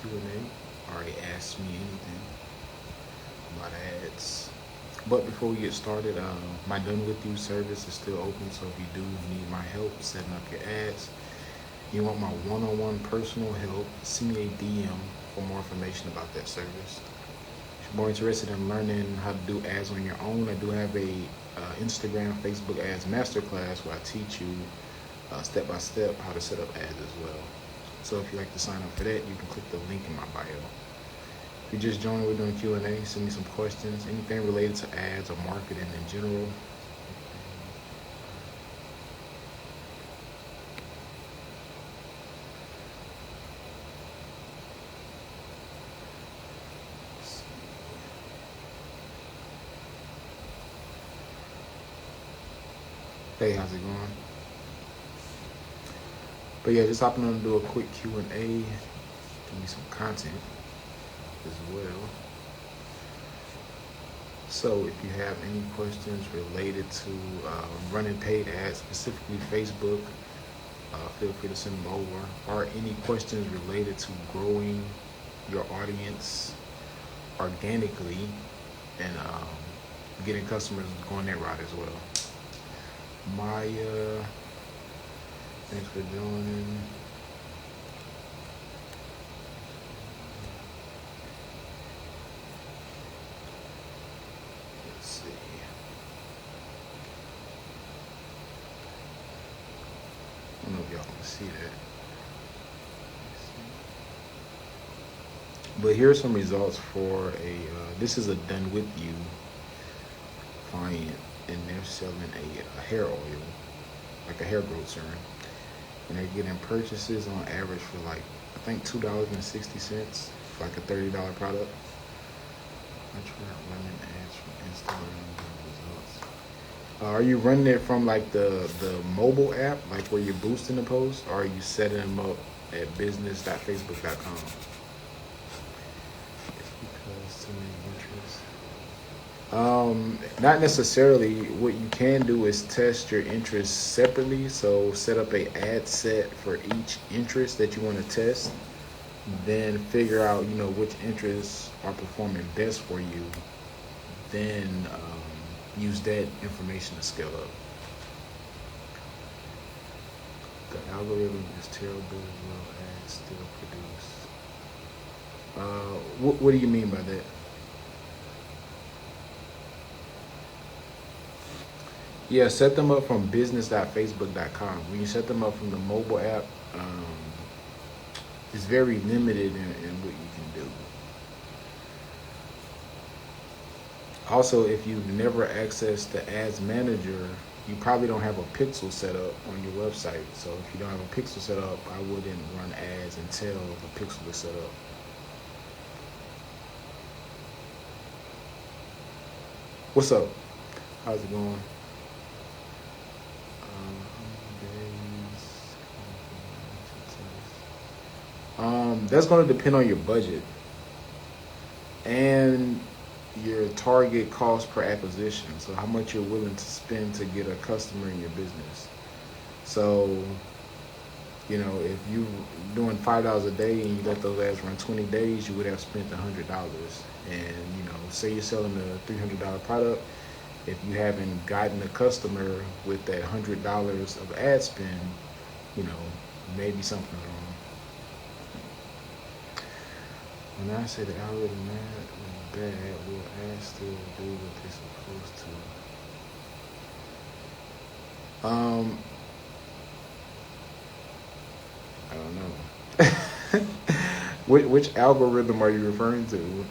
Q&A. Already asked me anything about ads. But before we get started, my Done With You service is still open, so if you do need my help setting up your ads, you want my one-on-one personal help, send me a DM for more information about that service. If you're more interested in learning how to do ads on your own, I do have a Instagram, Facebook ads masterclass where I teach you step by step how to set up ads as well. So if you'd like to sign up for that, you can click the link in my bio. If you just joined, we're doing Q&A. Send me some questions, anything related to ads or marketing in general. Hey, how's it going? But yeah, just hopping on to do a quick Q&A, give me some content as well. So if you have any questions related to running paid ads, specifically Facebook, feel free to send them over. Or any questions related to growing your audience organically and getting customers going that route as well. Maya, thanks for joining. Let's see. I don't know if y'all can see that. But here are some results for this is a Done With You client, and they're selling a hair oil, like a hair growth serum. And they're getting purchases on average for like, I think $2.60 for like a $30 product. I tried running ads from Instagram results. Are you running it from like the mobile app, like where you're boosting the post, or are you setting them up at business.facebook.com? Because too many interests. Not necessarily. What you can do is test your interests separately. So set up a ad set for each interest that you want to test. Then figure out, which interests are performing best for you. Then use that information to scale up. The algorithm is terrible as well as still produce. What do you mean by that? Yeah, set them up from business.facebook.com. When you set them up from the mobile app, it's very limited in what you can do. Also, if you've never accessed the ads manager, you probably don't have a pixel set up on your website. So if you don't have a pixel set up, I wouldn't run ads until the pixel is set up. What's up? How's it going? That's going to depend on your budget and your target cost per acquisition. So how much you're willing to spend to get a customer in your business. So, if you're doing $5 a day and you let those ads run 20 days, you would have spent $100. And, say you're selling a $300 product. If you haven't gotten a customer with that $100 of ad spend, maybe something's wrong. When I say the algorithm is bad, will ads still do what they're supposed to? I don't know. Which algorithm are you referring to?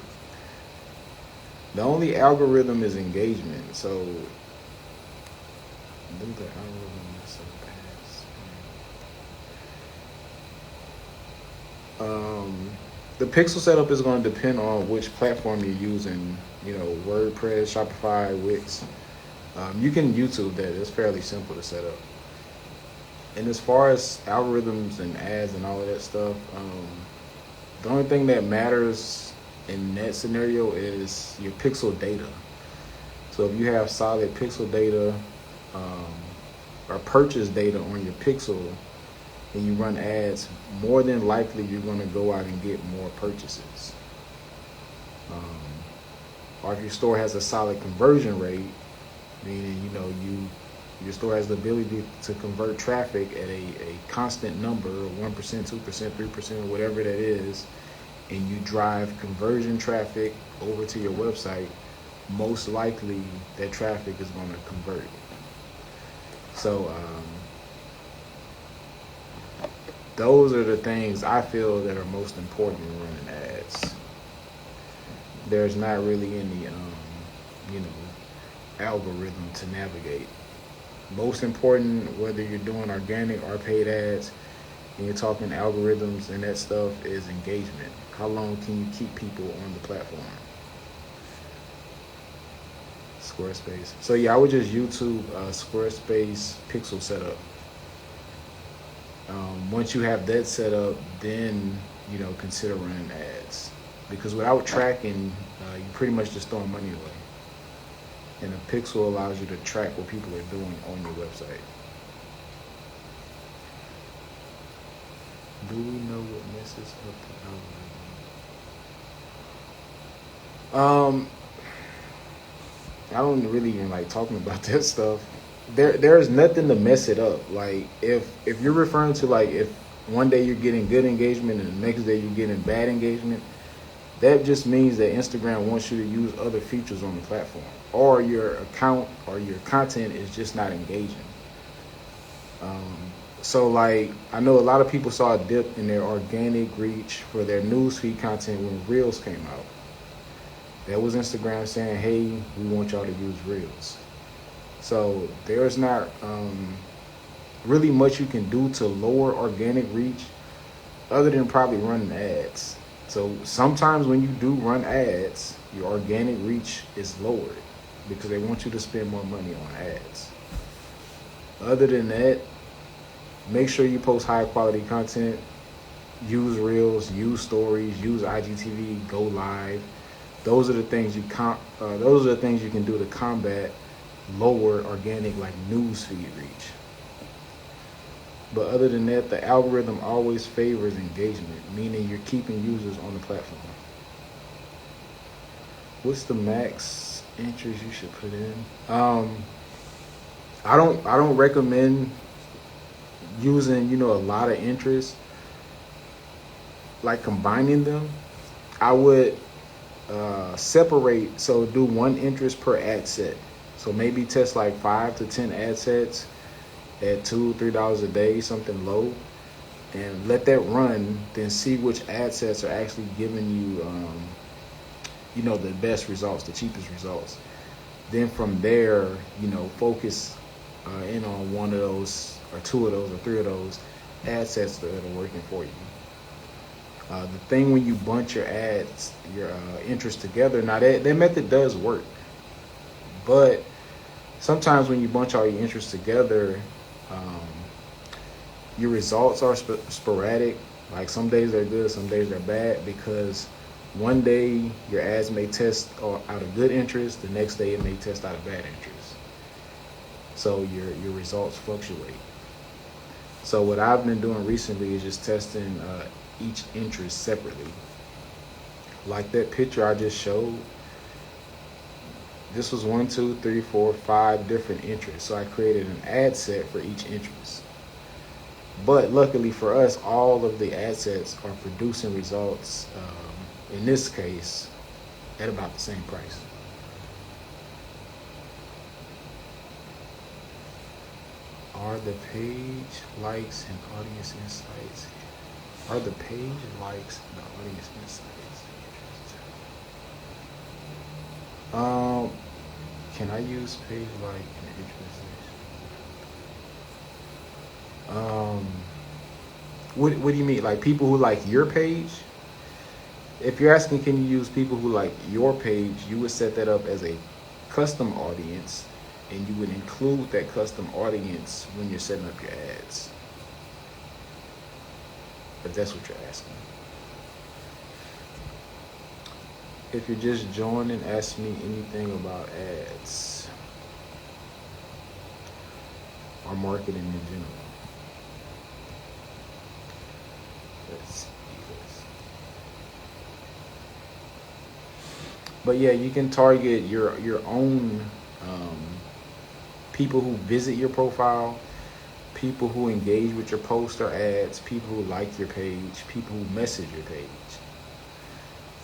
The only algorithm is engagement. So, do the algorithm is so bad. The pixel setup is going to depend on which platform you're using. WordPress, Shopify, Wix. You can YouTube that. It's fairly simple to set up. And as far as algorithms and ads and all of that stuff, the only thing that matters in that scenario is your pixel data. So if you have solid pixel data or purchase data on your pixel, and you run ads, more than likely you're going to go out and get more purchases. Or if your store has a solid conversion rate, meaning your store has the ability to convert traffic at a constant number, 1%, 2%, 3%, whatever that is, and you drive conversion traffic over to your website, most likely that traffic is going to convert. So those are the things I feel that are most important in running ads. There's not really any algorithm to navigate. Most important, whether you're doing organic or paid ads, and you're talking algorithms and that stuff, is engagement. How long can you keep people on the platform? Squarespace. So yeah, I would just YouTube Squarespace pixel setup. Once you have that set up, then consider running ads, because without tracking, you pretty much just throwing money away. And a pixel allows you to track what people are doing on your website. Do we know what messes up the algorithm? I don't really even like talking about that stuff. There's nothing to mess it up. Like if you're referring to like if one day you're getting good engagement and the next day you're getting bad engagement, that just means that Instagram wants you to use other features on the platform, or your account or your content is just not engaging. So like, I know a lot of people saw a dip in their organic reach for their newsfeed content when Reels came out. That was Instagram saying, hey, we want y'all to use Reels. So there's not really much you can do to lower organic reach other than probably running ads. So sometimes when you do run ads, your organic reach is lowered because they want you to spend more money on ads. Other than that, make sure you post high quality content, use Reels, use stories, use IGTV, go live. Those are the things you can do to combat lower organic like news feed reach. But other than that, the algorithm always favors engagement, meaning you're keeping users on the platform. What's the max interest you should put in? I don't recommend using a lot of interest, like combining them. I would separate, so do one interest per ad set. So maybe test like 5 to 10 ad sets at $2-3 a day, something low, and let that run. Then see which ad sets are actually giving you, the best results, the cheapest results. Then from there, focus in on one of those, or two of those, or three of those ad sets that are working for you. The thing when you bunch your ads, your interests together, now that method does work, but sometimes when you bunch all your interests together, your results are sporadic. Like some days they're good, some days they're bad, because one day your ads may test out of good interest, the next day it may test out of bad interest. So your results fluctuate. So what I've been doing recently is just testing each interest separately. Like that picture I just showed, this was 1, 2, 3, 4, 5 different interests. So I created an ad set for each interest. But luckily for us, all of the ad sets are producing results, in this case, at about the same price. Are the page likes and audience insights? Are the page likes and the audience insights? Can I use page like and interest? What do you mean? Like people who like your page? If you're asking, can you use people who like your page, you would set that up as a custom audience, and you would include that custom audience when you're setting up your ads. If that's what you're asking. If you're just joining, ask me anything about ads or marketing in general. But yeah, you can target your own um, people who visit your profile, people who engage with your post or ads, people who like your page, people who message your page.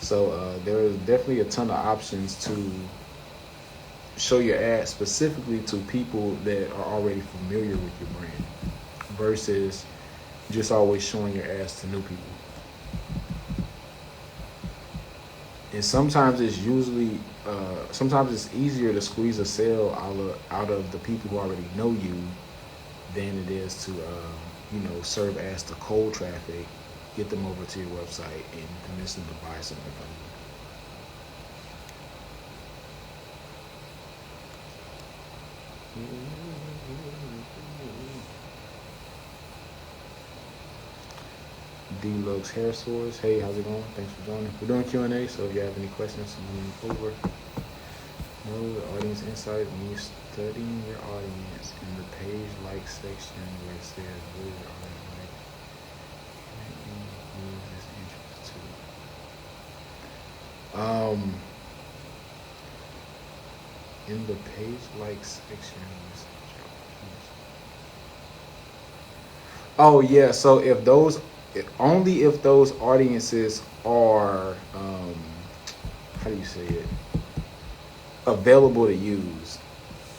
So there is definitely a ton of options to show your ads specifically to people that are already familiar with your brand versus just always showing your ads to new people. And sometimes it's easier to squeeze a sale out of the people who already know you than it is to serve as the cold traffic, get them over to your website and convince them to buy something from you. Deluxe Hair Source. Hey, how's it going? Thanks for joining. We're doing Q&A, so if you have any questions, come over. Know the audience insight when you're studying your audience in the page like section where it says what your audience like. Use this interest too. In the page like section. Oh yeah, so only if those audiences are how do you say it? Available to use.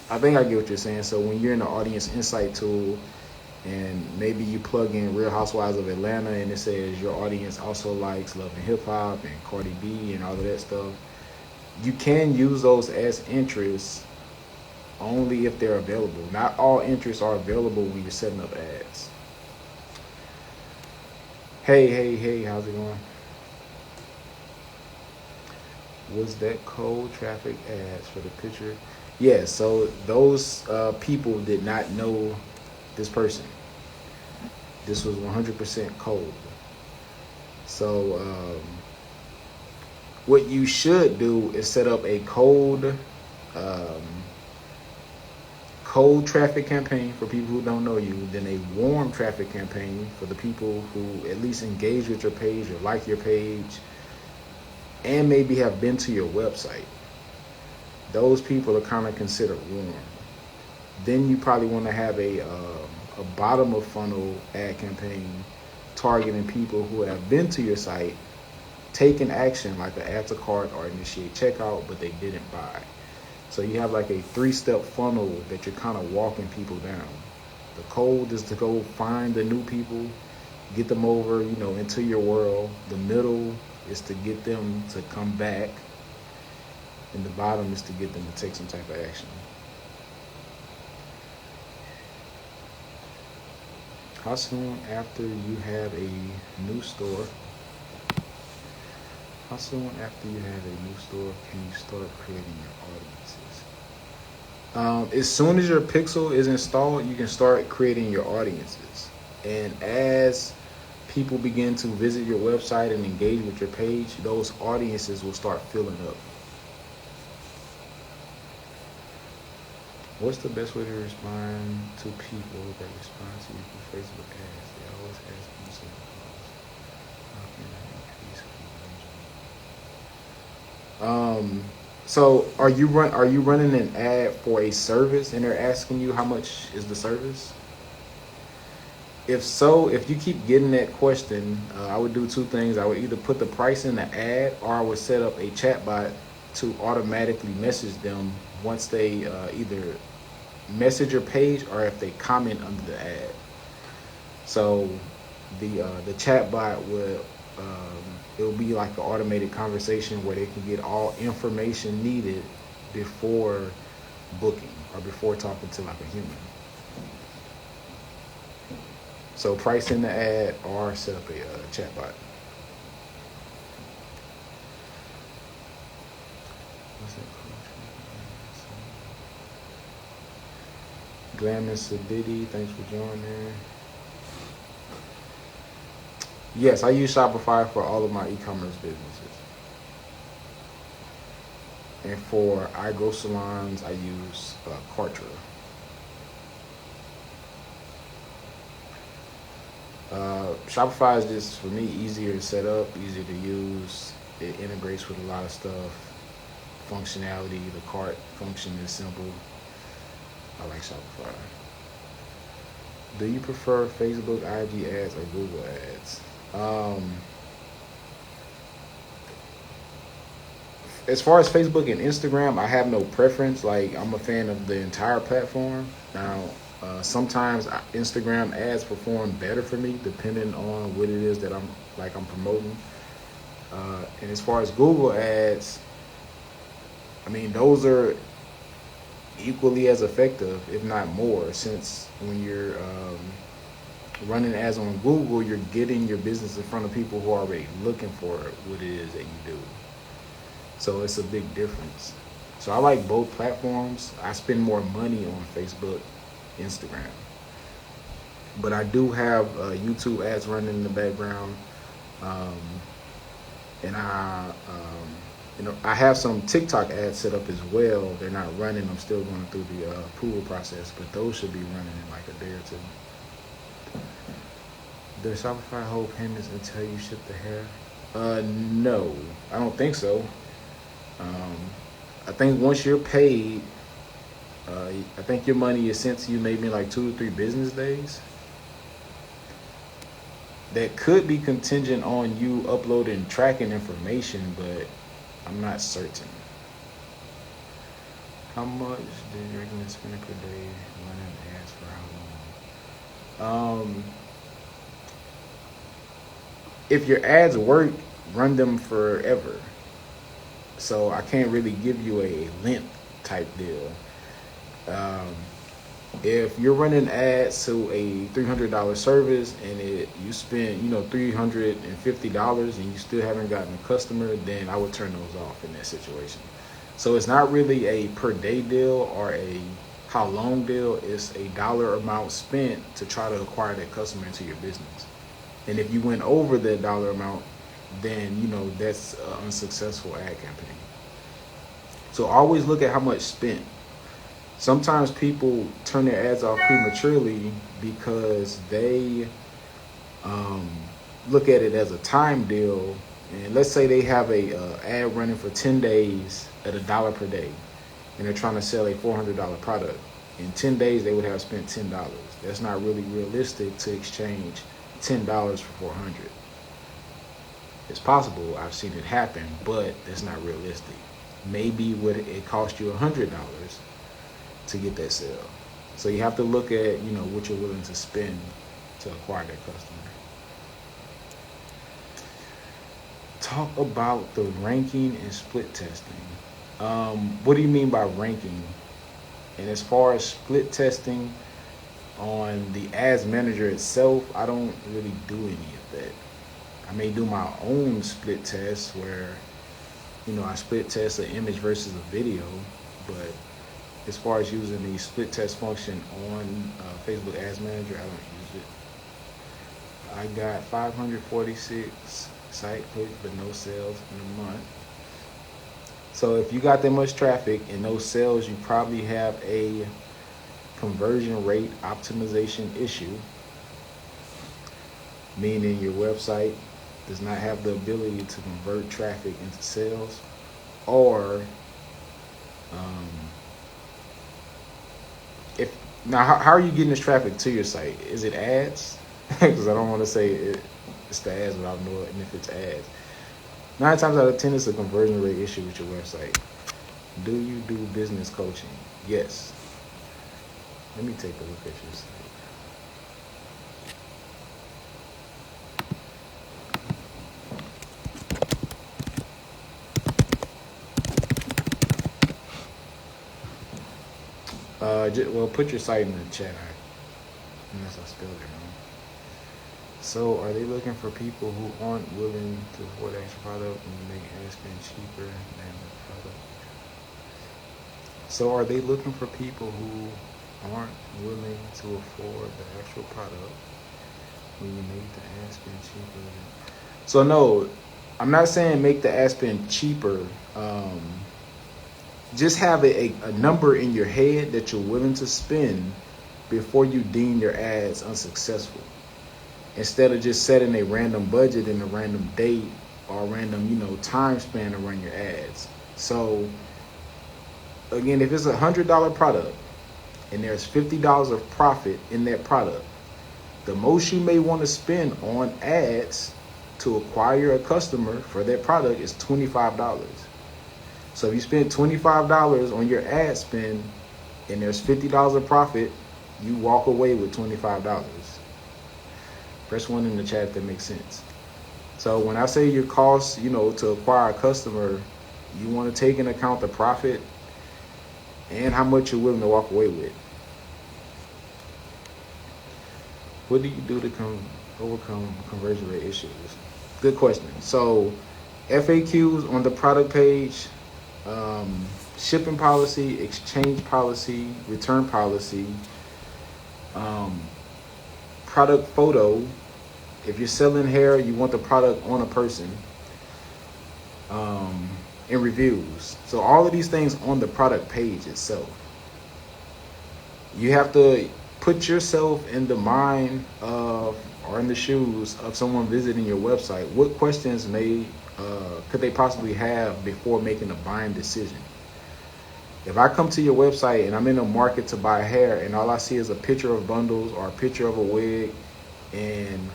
I think I get what you're saying. So when you're in the audience insight tool and maybe you plug in Real Housewives of Atlanta and it says your audience also likes Love and Hip Hop and Cardi B and all of that stuff, you can use those as interests only if they're available. Not all interests are available when you're setting up ads. Hey, how's it going? Was that cold traffic ads for the picture? Yeah, so those people did not know this person. This was 100% cold. So what you should do is set up a cold traffic campaign for people who don't know you, then a warm traffic campaign for the people who at least engage with your page or like your page and maybe have been to your website. Those people are kind of considered warm. Then you probably want to have a bottom of funnel ad campaign targeting people who have been to your site, taken action like an add to cart or initiate checkout, but they didn't buy. So you have like a 3-step funnel that you're kind of walking people down. The cold is to go find the new people, get them over, into your world. The middle is to get them to come back. And the bottom is to get them to take some type of action. How soon after you have a new store? How soon after you have a new store can you start creating your audiences? As soon as your pixel is installed, you can start creating your audiences. And as people begin to visit your website and engage with your page, those audiences will start filling up. What's the best way to respond to people that respond to you through Facebook ads? They always ask me something. How can I increase conversion? So are you running an ad for a service and they're asking you how much is the service? If so, if you keep getting that question, I would do two things. I would either put the price in the ad or I would set up a chatbot to automatically message them once they either message your page or if they comment under the ad. So the chatbot would it will be like an automated conversation where they can get all information needed before booking or before talking to like a human. So price in the ad or set up a chatbot. Glam and Sadidi, thanks for joining. Yes, I use Shopify for all of my e-commerce businesses. And for eyebrow salons, I use Kartra. Shopify is just, for me, easier to set up, easier to use. It integrates with a lot of stuff. Functionality, the cart function is simple. I like Shopify. Do you prefer Facebook, IG ads, or Google ads? As far as Facebook and Instagram, I have no preference. Like, I'm a fan of the entire platform. Now, sometimes Instagram ads perform better for me depending on what it is that I'm promoting. And as far as Google ads, I mean, those are equally as effective, if not more, since when you're running ads on Google, you're getting your business in front of people who are already looking for what it is that you do. So it's a big difference. So I like both platforms. I spend more money on Facebook, Instagram, but I do have YouTube ads running in the background, and I have some TikTok ads set up as well. They're not running. I'm still going through the approval process, but those should be running in like a day or two. Does Shopify hold payments until you ship the hair? No, I don't think so. I think once you're paid, I think your money is sent to you maybe in like 2 to 3 business days. That could be contingent on you uploading tracking information, but I'm not certain. How much do you recommend spending per day running ads for how long? If your ads work, run them forever. So I can't really give you a length type deal. If you're running ads to a $300 service and you spend $350 and you still haven't gotten a customer, then I would turn those off in that situation. So it's not really a per day deal or a how long deal. It's a dollar amount spent to try to acquire that customer into your business. And if you went over that dollar amount, then that's an unsuccessful ad campaign. So always look at how much spent. Sometimes people turn their ads off prematurely because they look at it as a time deal. And let's say they have a ad running for 10 days at $1 per day, and they're trying to sell a $400 product. In 10 days, they would have spent $10. That's not really realistic to exchange $10 for $400. It's possible. I've seen it happen, but that's not realistic. Maybe it cost you $100 to get that sale. So you have to look at what you're willing to spend to acquire that customer. Talk about the ranking and split testing. What do you mean by ranking? And as far as split testing on the ads manager itself, I don't really do any of that. I may do my own split test where I split test an image versus a video, but as far as using the split test function on Facebook Ads Manager, I don't use it. I got 546 site clicks, but no sales in a month. So if you got that much traffic and no sales, you probably have a conversion rate optimization issue, meaning your website does not have the ability to convert traffic into sales, or how are you getting this traffic to your site? Is it ads? Because I don't want to say it's the ads without knowing if it's ads. 9 times out of 10, it's a conversion rate issue with your website. Do you do business coaching? Yes. Let me take a look at your site. Well, put your site in the chat, unless I spelled it wrong. So, are they looking for people who aren't willing to afford the extra product and make ad spend cheaper than the product? So, are they looking for people who aren't willing to afford the actual product when you make the ad spend cheaper? So, no, I'm not saying make the ad spend cheaper. Just have a number in your head that you're willing to spend before you deem your ads unsuccessful. instead of just setting a random budget and a random date or a random, time span to run your ads. So again, if it's $100 product and there's $50 of profit in that product, the most you may want to spend on ads to acquire a customer for that product is $25. So if you spend $25 on your ad spend and there's $50 of profit, you walk away with $25. Press 1 in the chat if that makes sense. So when I say your costs, to acquire a customer, you want to take into account the profit and how much you're willing to walk away with. What do you do to overcome conversion rate issues? Good question. So FAQs on the product page, shipping policy, exchange policy, return policy, product photo. If you're selling hair, you want the product on a person, and reviews. So all of these things on the product page itself. You have to put yourself in the mind of, or in the shoes of someone visiting your website. What questions could they possibly have before making a buying decision? If I come to your website and I'm in a market to buy hair and all I see is a picture of bundles or a picture of a wig and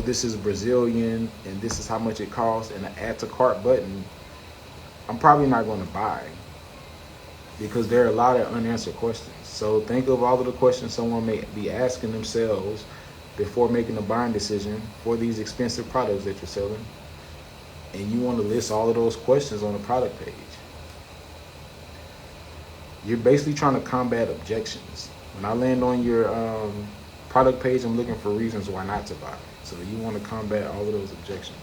this is Brazilian and this is how much it costs and an add to cart button, I'm probably not going to buy, because there are a lot of unanswered questions. So think of all of the questions someone may be asking themselves before making a buying decision for these expensive products that you're selling, and you want to list all of those questions on the product page. You're basically trying to combat objections. When I land on your product page, I'm looking for reasons why not to buy. So you want to combat all of those objections.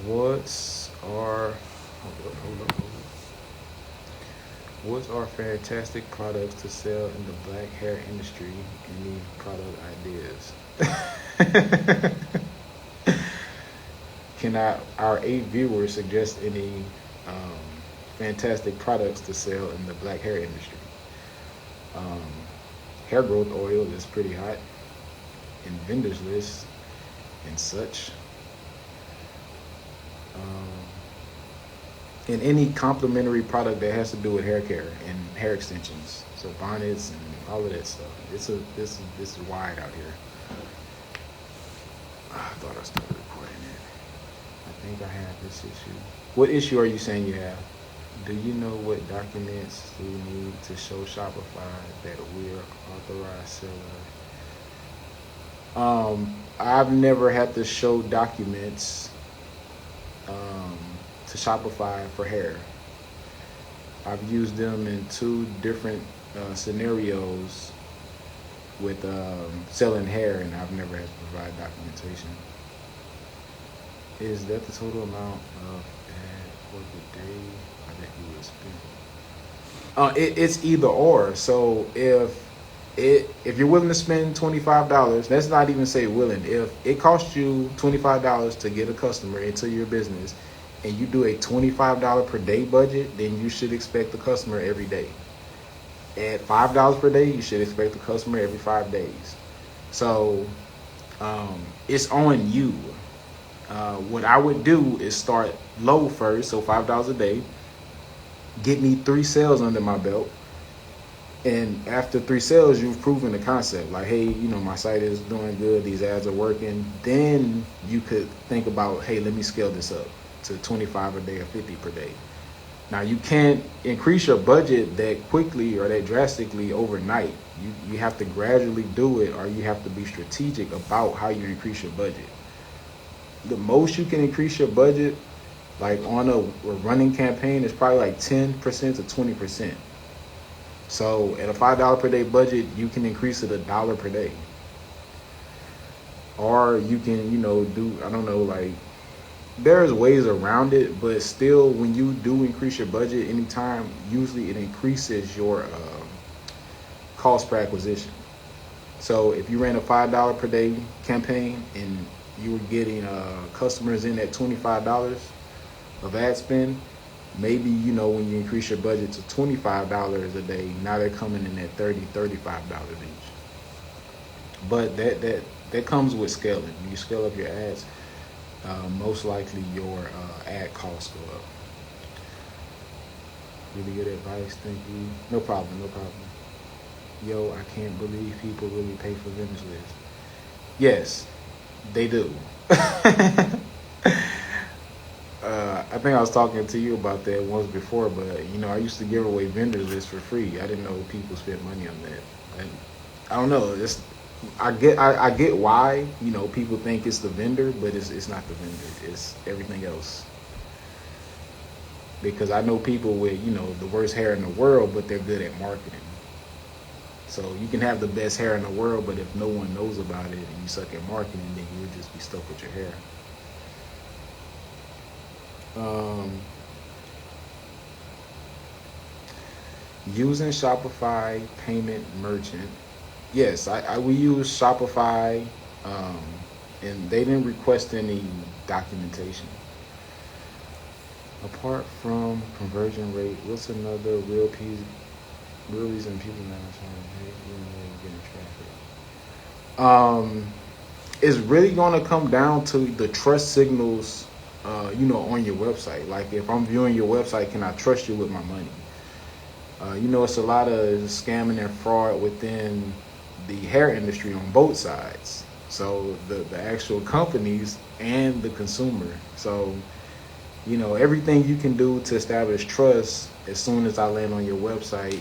What's our fantastic products to sell in the black hair industry? Any product ideas? Can our 8 viewers suggest any fantastic products to sell in the black hair industry? Hair growth oil is pretty hot in vendors list and such. And any complementary product that has to do with hair care and hair extensions, so bonnets and all of that stuff. This is wide out here. I thought I started recording it. I think I have this issue. What issue are you saying you have? Do you know what documents do we need to show Shopify that we're authorized seller? I've never had to show documents to Shopify for hair. I've used them in 2 different scenarios with selling hair, and I've never had to provide documentation. Is that the total amount of ad for the day that you would spend? It's either or. So if you're willing to spend $25, let's not even say willing. If it costs you $25 to get a customer into your business, and you do a $25 per day budget, then you should expect the customer every day. At $5 per day, you should expect the customer every 5 days. So it's on you. What I would do is start low first, so $5 a day. Get me 3 sales under my belt. And after 3 sales, you've proven the concept. Like, hey, my site is doing good. These ads are working. Then you could think about, hey, let me scale this up to 25 a day or 50 per day. Now, you can't increase your budget that quickly or that drastically overnight. You have to gradually do it, or you have to be strategic about how you increase your budget. The most you can increase your budget, like on a running campaign, is probably like 10% to 20%. So at a $5 per day budget, you can increase it $1 per day. Or you can, there's ways around it, but still, when you do increase your budget anytime, usually it increases your cost per acquisition. So if you ran a $5 per day campaign and you were getting customers in at $25 of ad spend, Maybe, you know, when you increase your budget to $25 a day, now they're coming in at $35 each. But that comes with scaling. When you scale up your ads, most likely your ad costs go up. Really good advice, thank you. No problem, no problem. Yo, I can't believe people really pay for vendors list. Yes, they do. I think I was talking to you about that once before, but you know, I used to give away vendors lists for free. I didn't know people spent money on that. And I don't know. I get why, you know, people think it's the vendor, but it's not the vendor. It's everything else. Because I know people with, you know, the worst hair in the world, but they're good at marketing. So you can have the best hair in the world, but if no one knows about it and you suck at marketing, then you'll just be stuck with your hair. Using Shopify payment merchant. Yes, we use Shopify, and they didn't request any documentation. Apart from conversion rate, what's another real reason people not trying to pay getting traffic? It's really going to come down to the trust signals, you know, on your website. Like if I'm viewing your website, can I trust you with my money? You know, it's a lot of scamming and fraud within the hair industry on both sides. So the actual companies and the consumer. So, you know, everything you can do to establish trust as soon as I land on your website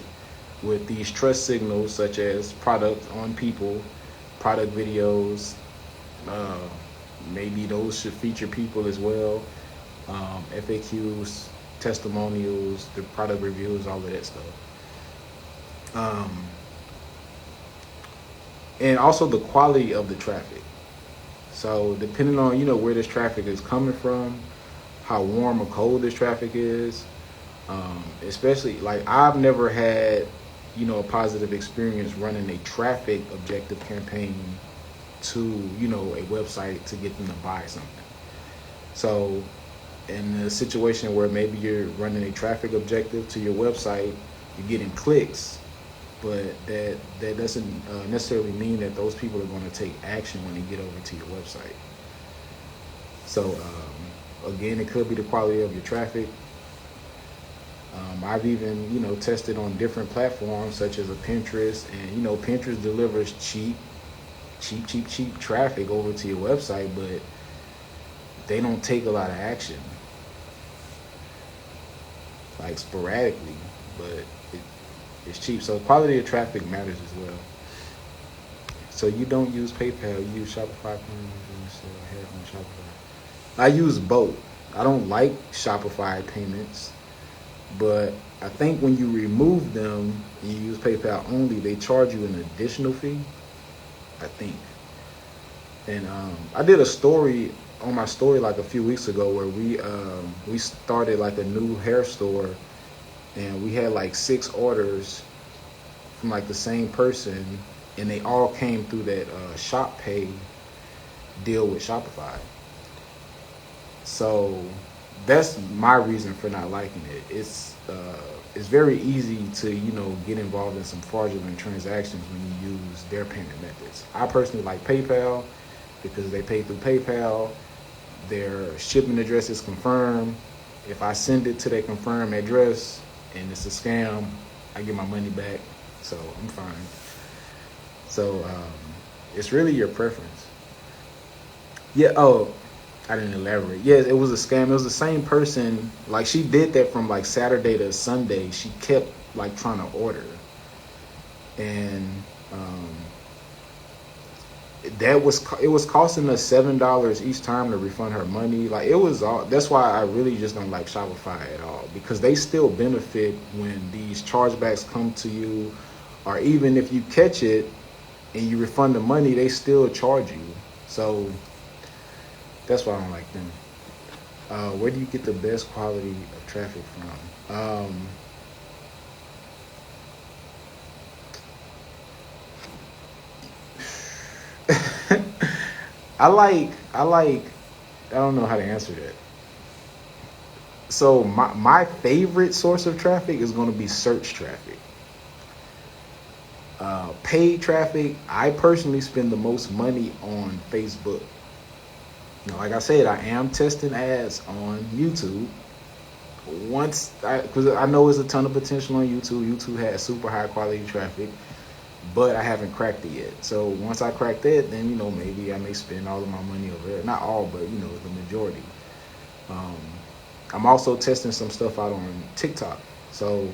with these trust signals, such as product on people, product videos, maybe those should feature people as well, FAQs, testimonials, the product reviews, all of that stuff. And also the quality of the traffic. So depending on, you know, where this traffic is coming from, how warm or cold this traffic is, especially like I've never had, you know, a positive experience running a traffic objective campaign to, you know, a website to get them to buy something. So in a situation where maybe you're running a traffic objective to your website, you're getting clicks, but that doesn't necessarily mean that those people are going to take action when they get over to your website. So again, it could be the quality of your traffic. I've even, you know, tested on different platforms such as a Pinterest, and you know, Pinterest delivers cheap traffic over to your website, but they don't take a lot of action, like sporadically, but it's cheap. So quality of traffic matters as well. So you don't use PayPal, you use Shopify payments, on Shopify. I use both. I don't like Shopify payments, but I think when you remove them and you use PayPal only, they charge you an additional fee, I think. And I did a story on my story like a few weeks ago where we started like a new hair store, and we had like 6 orders from like the same person, and they all came through that Shop Pay deal with Shopify. So that's my reason for not liking it. It's very easy to, you know, get involved in some fraudulent transactions when you use their payment methods. I personally like PayPal because they pay through PayPal. Their shipping address is confirmed. If I send it to their confirmed address and it's a scam, I get my money back, so I'm fine. So it's really your preference. Yeah. Oh, I didn't elaborate. Yes, it was a scam. It was the same person. Like, she did that from like Saturday to Sunday. She kept like trying to order, and it was costing us $7 each time to refund her money. Like, it was all. That's why I really just don't like Shopify at all, because they still benefit when these chargebacks come to you, or even if you catch it and you refund the money, they still charge you. So that's why I don't like them. Where do you get the best quality of traffic from? I don't know how to answer that. So my favorite source of traffic is going to be search traffic. Paid traffic, I personally spend the most money on Facebook. Like I said, I am testing ads on YouTube. Because I know there's a ton of potential on YouTube. YouTube has super high quality traffic, but I haven't cracked it yet. So once I crack that, then maybe I may spend all of my money over there. Not all, but the majority. I'm also testing some stuff out on TikTok. So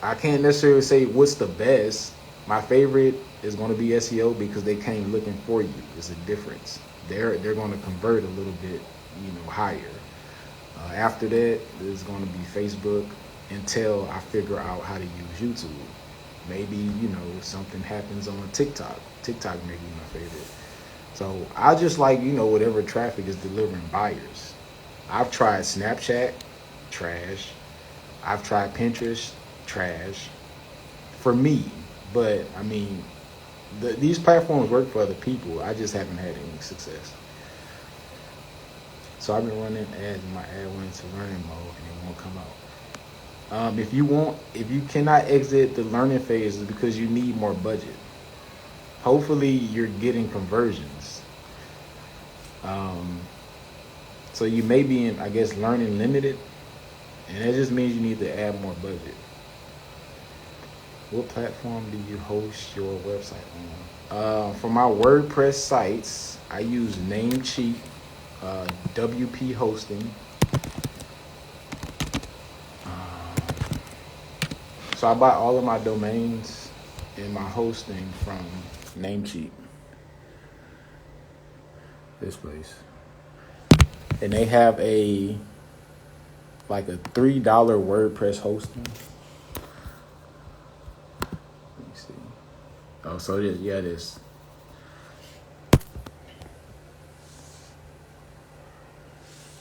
I can't necessarily say what's the best. My favorite is going to be SEO because they came looking for you. There's a difference. They're going to convert a little bit, higher. After that, it's going to be Facebook until I figure out how to use YouTube. Maybe, something happens on TikTok. TikTok may be my favorite. So I just like, whatever traffic is delivering buyers. I've tried Snapchat, trash. I've tried Pinterest, trash. For me. But, these platforms work for other people. I just haven't had any success. So I've been running ads and my ad went into learning mode and it won't come out. If you cannot exit the learning phase, it's because you need more budget. Hopefully you're getting conversions. So you may be in, learning limited, and that just means you need to add more budget. What platform do you host your website on? For my WordPress sites, I use Namecheap, WP hosting. So I buy all of my domains and my hosting from Namecheap. This place. And they have a $3 WordPress hosting. Let me see. Oh, so it is.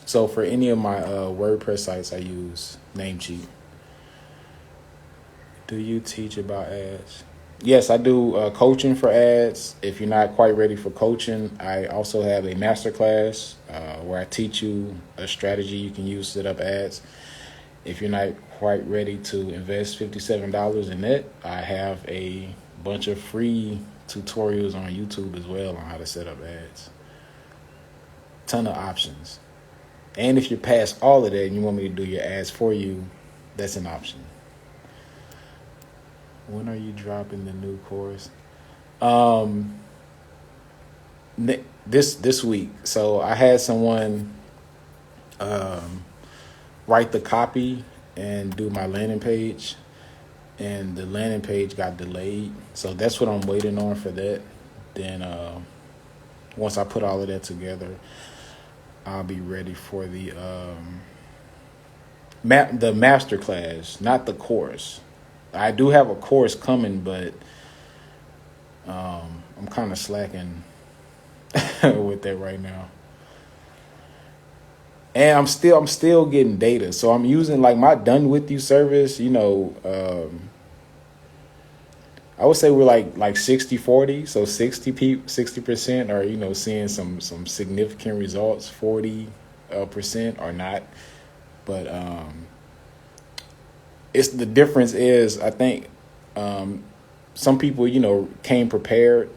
So for any of my WordPress sites, I use Namecheap. Do you teach about ads? Yes, I do coaching for ads. If you're not quite ready for coaching, I also have a masterclass where I teach you a strategy you can use to set up ads. If you're not quite ready to invest $57 in it, I have a bunch of free tutorials on YouTube as well on how to set up ads. Ton of options. And if you're past all of that and you want me to do your ads for you, that's an option. When are you dropping the new course? This week. So I had someone write the copy and do my landing page, and the landing page got delayed. So that's what I'm waiting on for that. Then once I put all of that together, I'll be ready for the master class, not the course. I do have a course coming, but I'm kind of slacking with that right now. And I'm still getting data. So I'm using my Done With You service, I would say we're like 60-40. So 60% are, seeing some significant results, 40% are not. But it's the difference is, I think some people, came prepared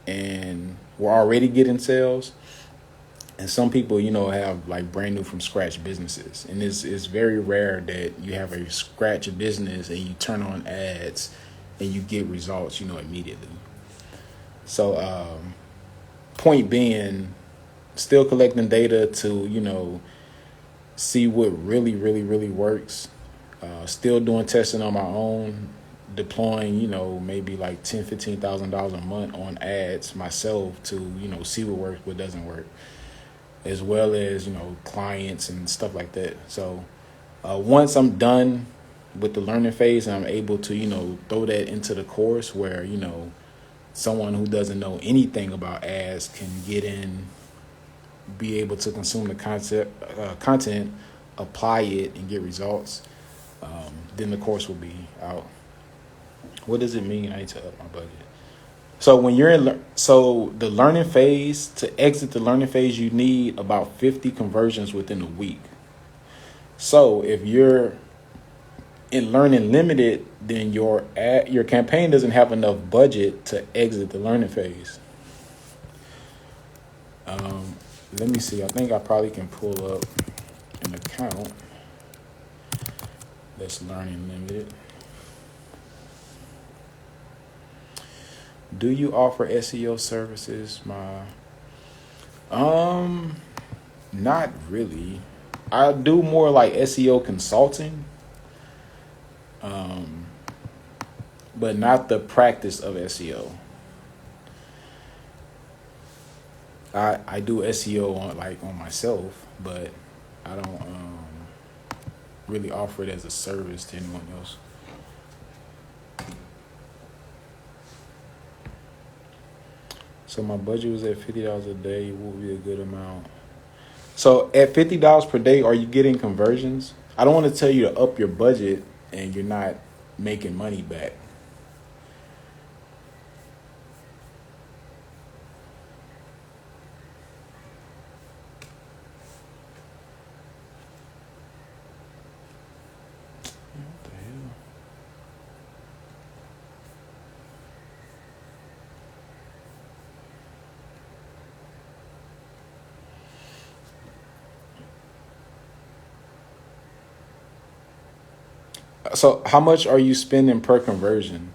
and were already getting sales. And some people, have brand new from scratch businesses. And it's very rare that you have a scratch business and you turn on ads and you get results, immediately. So point being, still collecting data to, see what really, really, really works. Still doing testing on my own, deploying, maybe $10,000, $15,000 a month on ads myself to, see what works, what doesn't work, as well as, clients and stuff like that. So once I'm done with the learning phase and I'm able to, throw that into the course where, someone who doesn't know anything about ads can get in, be able to consume the content, apply it, and get results, then the course will be out. What does it mean? I need to up my budget. So when you're in, the learning phase, to exit the learning phase, you need about 50 conversions within a week. So if you're in learning limited, then your campaign doesn't have enough budget to exit the learning phase. Let me see. I think I probably can pull up an account that's learning limited. Do you offer SEO services? Not really. I do more like SEO consulting, but not the practice of SEO. I do SEO on myself, but I don't really offer it as a service to anyone else. So my budget was at $50 a day. What would be a good amount? So at $50 per day, are you getting conversions? I don't want to tell you to up your budget and you're not making money back. What the hell? So how much are you spending per conversion?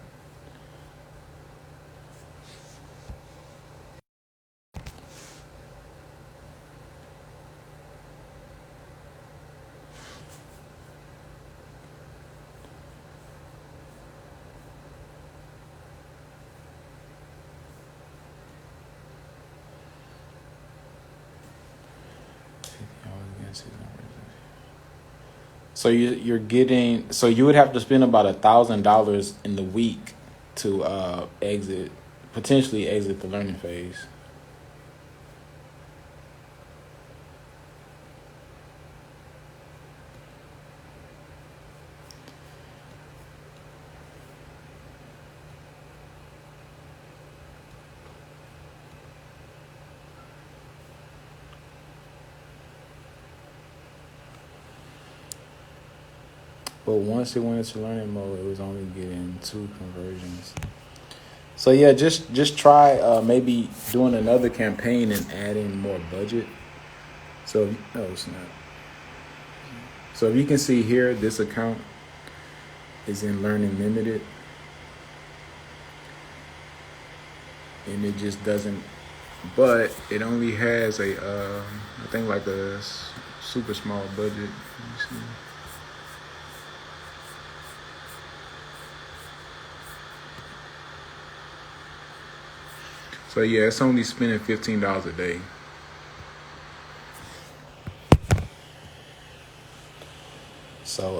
So you're getting, so you would have to spend about $1,000 in the week to potentially exit the learning phase. But once it went into learning mode, it was only getting 2 conversions. So yeah, just try maybe doing another campaign and adding more budget. So no, it's not. So if you can see here, this account is in learning limited, and it just doesn't. But it only has I think like a super small budget. Let me see. So yeah, it's only spending $15 a day. So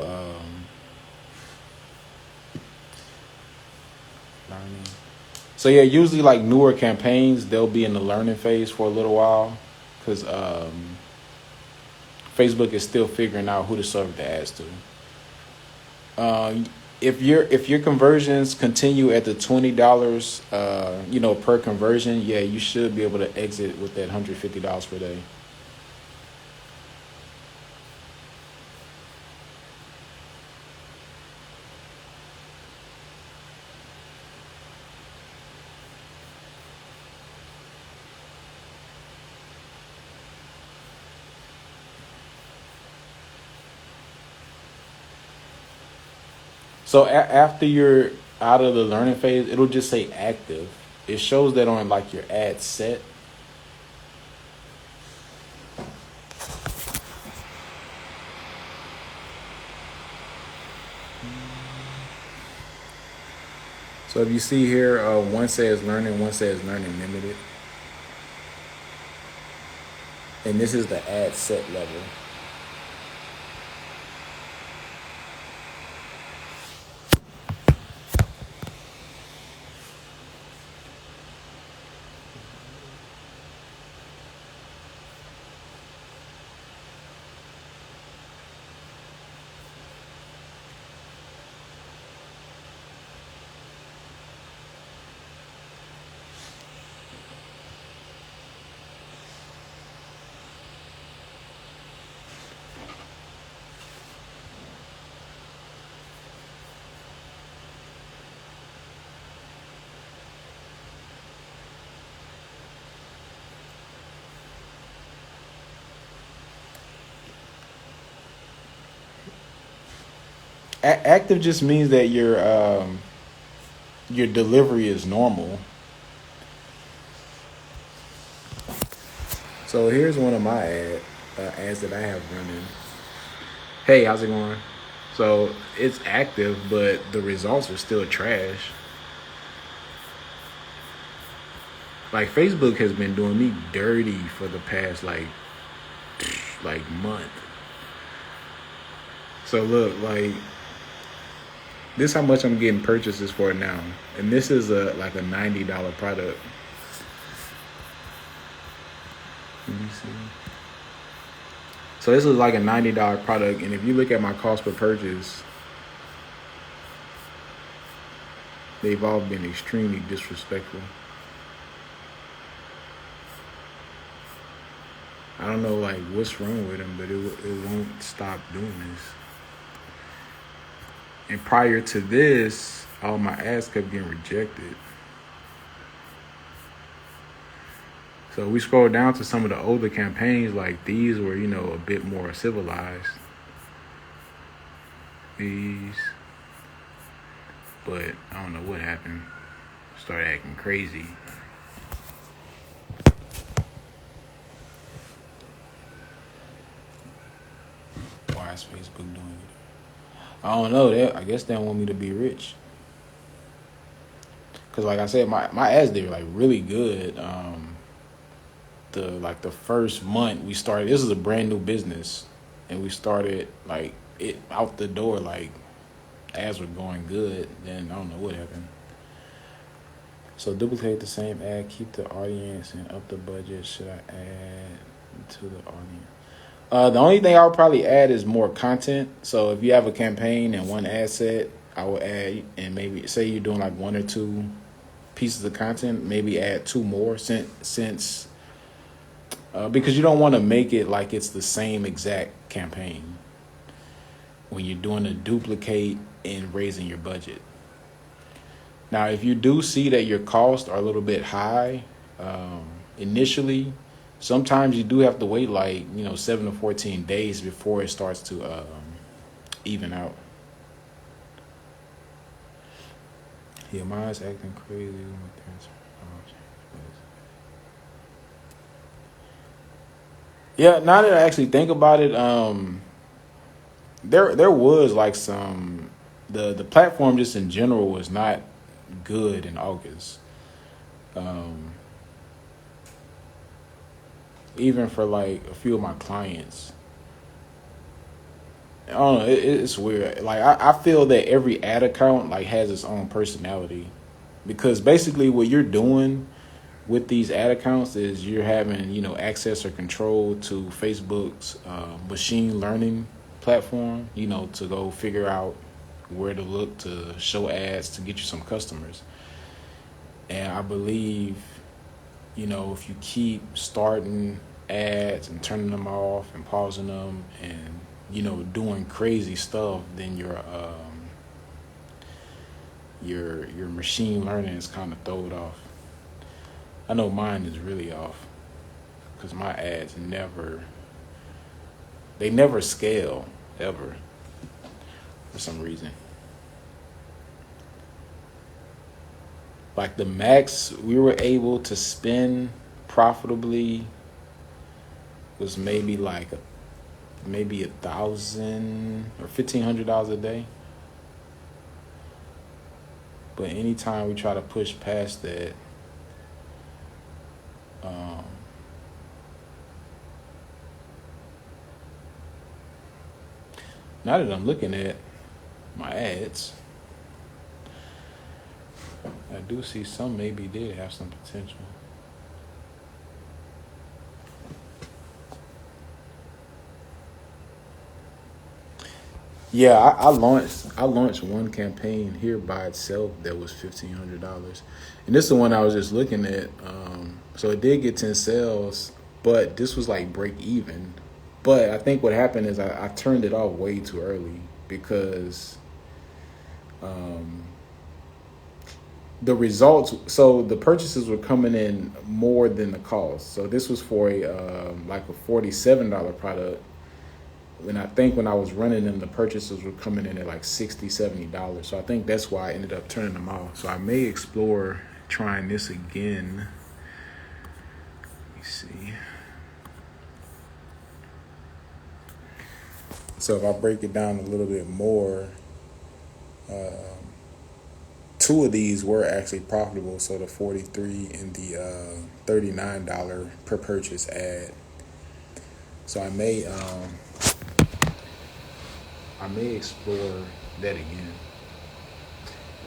learning. So yeah, usually like newer campaigns, they'll be in the learning phase for a little while, because Facebook is still figuring out who to serve the ads to. If your conversions continue at the $20, per conversion, yeah, you should be able to exit with that $150 per day. So after you're out of the learning phase, it'll just say active. It shows that on like your ad set. So if you see here, one says learning, one says learning limited. And this is the ad set level. Active just means that your delivery is normal. So here's one of my ads that I have running. Hey, how's it going? So it's active, but the results are still trash. Like Facebook has been doing me dirty for the past like month. So look, like this how much I'm getting purchases for now, and this is a $90 product. Let me see. So this is like a $90 product, and if you look at my cost per purchase, they've all been extremely disrespectful. I don't know like what's wrong with them, but it won't stop doing this. And prior to this, all my ads kept getting rejected. So we scroll down to some of the older campaigns, like these were, a bit more civilized. These. But I don't know what happened. Started acting crazy. Why is Facebook doing it? I don't know. I guess they don't want me to be rich. Cause like I said, my ads did like really good. The first month we started, this is a brand new business, and we started like it out the door, like ads were going good. Then I don't know what happened. So duplicate the same ad, keep the audience, and up the budget. Should I add to the audience? The only thing I would probably add is more content. So if you have a campaign and one ad set, I would add, and maybe say you're doing like one or two pieces of content, maybe add two more since because you don't want to make it like it's the same exact campaign when you're doing a duplicate and raising your budget. Now, if you do see that your costs are a little bit high initially, sometimes you do have to wait 7 to 14 days before it starts to even out. Yeah, mine's acting crazy. Yeah, now that I actually think about it, there was like some the platform just in general was not good in August. Even for like a few of my clients. I don't know, it's weird. Like I feel that every ad account like has its own personality. Because basically what you're doing with these ad accounts is you're having, access or control to Facebook's machine learning platform, to go figure out where to look to show ads to get you some customers. And I believe, if you keep starting ads and turning them off and pausing them and, doing crazy stuff, then your machine learning is kind of thrown off. I know mine is really off because my ads never scale ever for some reason. Like the max we were able to spend profitably was maybe $1,000 or $1,500 a day. But anytime we try to push past that, now that I'm looking at my ads, I do see some maybe did have some potential. Yeah, I launched one campaign here by itself that was $1,500, and this is the one I was just looking at. So it did get 10 sales, but this was like break even. But I think what happened is I turned it off way too early because the results. So the purchases were coming in more than the cost. So this was for a $47 product. when I think when I was running them, the purchases were coming in at like $60, $70. So I think that's why I ended up turning them off. So I may explore trying this again. Let me see. So if I break it down a little bit more, two of these were actually profitable. So the $43 and the $39 per purchase ad. So I may explore that again,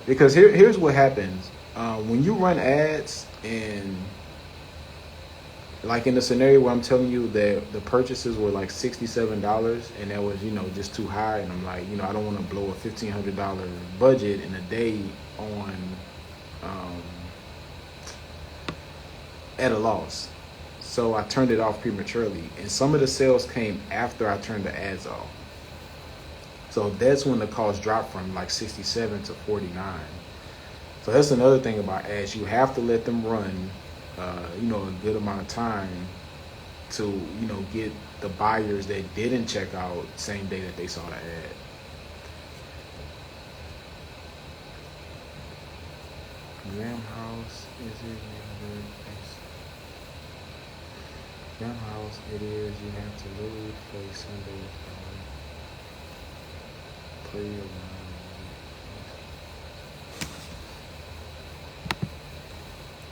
because here's what happens when you run ads, and like in the scenario where I'm telling you that the purchases were like $67, and that was just too high, and I'm like I don't want to blow a $1,500 budget in a day on at a loss. So I turned it off prematurely, and some of the sales came after I turned the ads off. So that's when the cost dropped from like 67 to 49. So that's another thing about ads. You have to let them run, a good amount of time to, get the buyers that didn't check out same day that they saw the ad. Yam House, is it? Yam House, it is. You have to load play Sunday. Play around.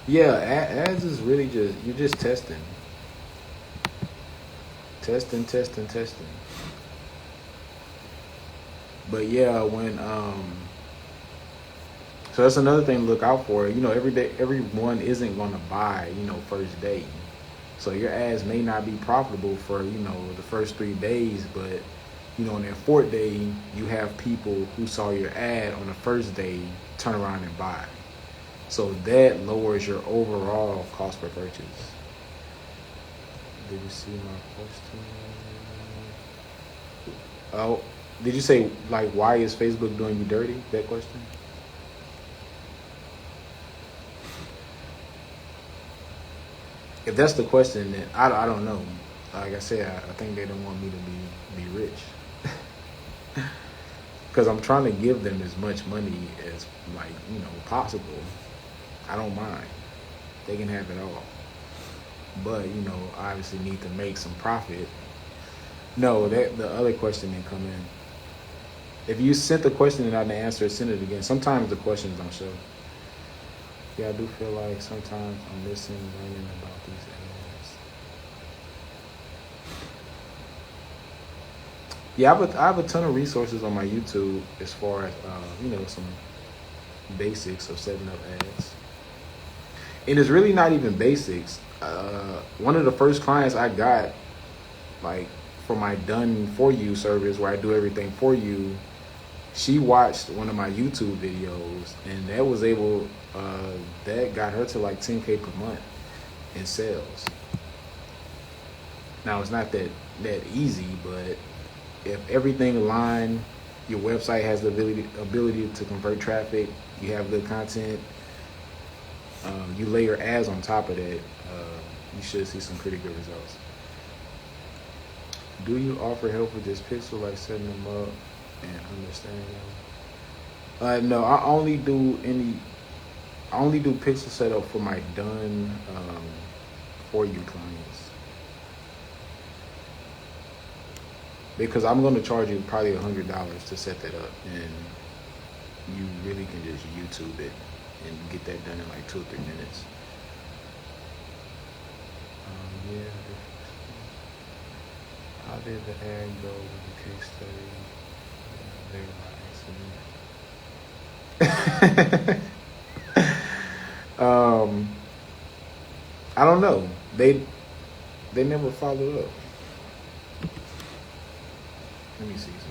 Yeah, ads is really you're just testing. Testing. But yeah, when so that's another thing to look out for. Every day, everyone isn't going to buy, first day. So your ads may not be profitable for, the first 3 days, but on that fourth day, you have people who saw your ad on the first day turn around and buy. So that lowers your overall cost per purchase. Did you see my question? Oh, did you say, like, why is Facebook doing you dirty? That question? If that's the question, then I don't know. Like I said, I think they don't want me to be rich. Because I'm trying to give them as much money as possible. I don't mind. They can have it all. But obviously need to make some profit. No, that the other question didn't come in. If you sent the question and I didn't answer it, send it again. Sometimes the questions don't show. Yeah, I do feel like sometimes I'm missing learning about these ads. Yeah, I have a ton of resources on my YouTube as far as some basics of setting up ads. And it's really not even basics. One of the first clients I got, like for my Done For You service, where I do everything for you, she watched one of my YouTube videos, and that got her to like 10K per month in sales. Now it's not that easy, but if everything aligned, your website has the ability to convert traffic, you have good content, you layer ads on top of that, you should see some pretty good results. Do you offer help with this pixel, like setting them up and understanding them? No, I only do pixel setup for my Done For You clients, because I'm going to charge you probably $100 to set that up, and you really can just YouTube it and get that done in like 2 or 3 minutes. Yeah. How did the ad go with the case study? I don't know. They never followed up. Let me see something.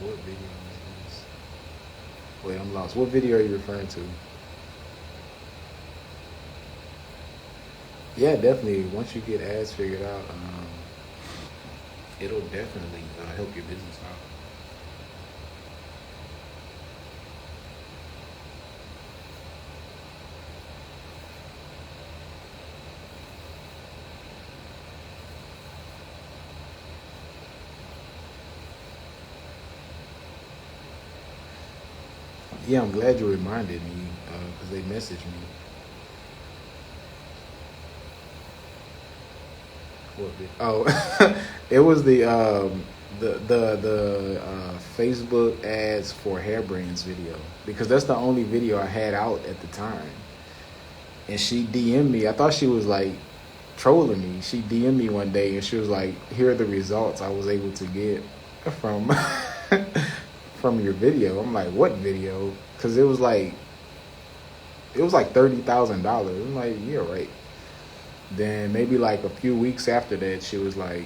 What video is this? Wait, I'm lost. What video are you referring to? Yeah, definitely. Once you get ads figured out, it'll definitely help your business out. Yeah, I'm glad you reminded me because they messaged me. What oh, it was the Facebook ads for hair brands video because that's the only video I had out at the time. And she DM'd me. I thought she was like trolling me. She DM'd me one day and she was like, "Here are the results I was able to get from from your video." I'm like, "What video?" Because it was like $30,000. I'm like, "Yeah, right." Then maybe like a few weeks after that, she was like,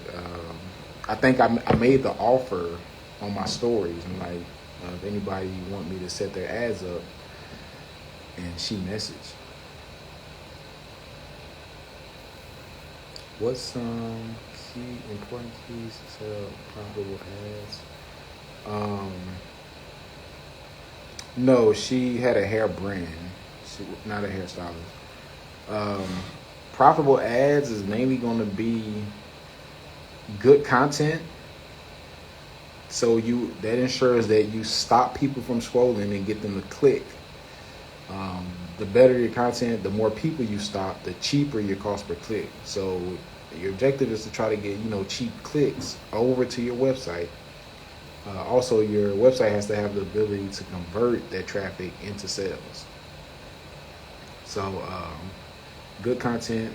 I think I made the offer on my stories and like, if anybody want me to set their ads up, and she messaged. What's some key important keys to set up profitable ads? No, she had a hair brand. She not a hairstylist. Profitable ads is mainly going to be good content. So that ensures that you stop people from scrolling and get them to click. The better your content, the more people you stop, the cheaper your cost per click. So your objective is to try to get cheap clicks over to your website. Also, your website has to have the ability to convert that traffic into sales. So good content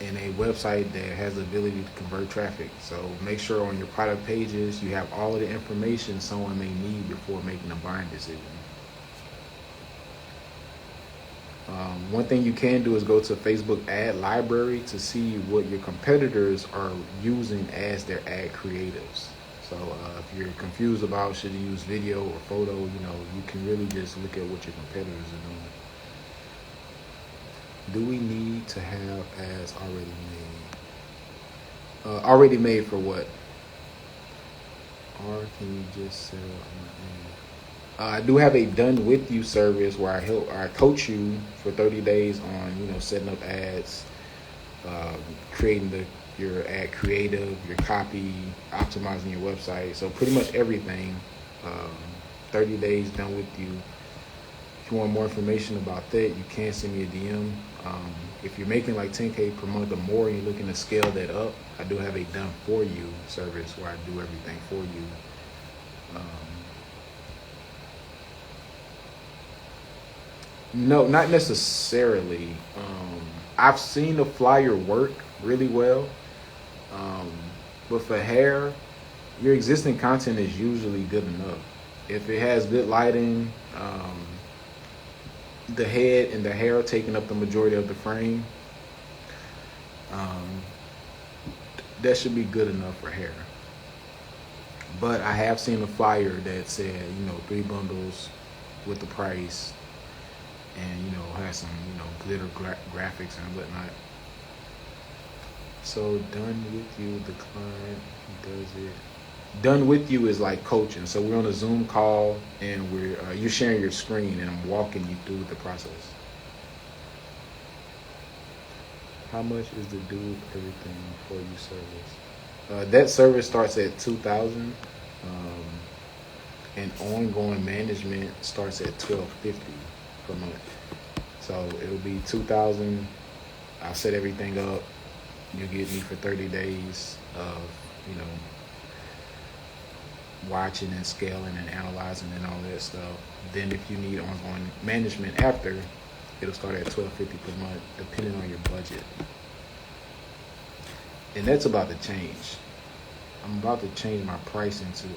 and a website that has the ability to convert traffic. So make sure on your product pages you have all of the information someone may need before making a buying decision. One thing you can do is go to Facebook ad library to see what your competitors are using as their ad creatives. So if you're confused about should you use video or photo, you can really just look at what your competitors are doing. Do we need to have ads already made? Already made for what? Or can you just sell an ad? I do have a done with you service where I coach you for 30 days on setting up ads, creating your ad creative, your copy, optimizing your website. So pretty much everything. 30 days done with you. If you want more information about that, you can send me a DM. If you're making like 10K per month or more and you're looking to scale that up, I do have a done for you service where I do everything for you. No, not necessarily. I've seen the flyer work really well. But for hair, your existing content is usually good enough. If it has good lighting, the head and the hair taking up the majority of the frame, that should be good enough for hair. But I have seen a flyer that said, 3 bundles with the price and, has some, glitter graphics and whatnot. So done with you, the client does it. Done with you is like coaching. So we're on a Zoom call and you're sharing your screen and I'm walking you through the process. How much is the do everything for you service? That service starts at $2,000, and ongoing management starts at $1,250 per month. So it'll be $2,000. I'll set everything up. You'll get me for 30 days of watching and scaling and analyzing and all that stuff. Then if you need ongoing management after, it'll start at $1,250 per month, depending on your budget. And that's about to change. I'm about to change my pricing to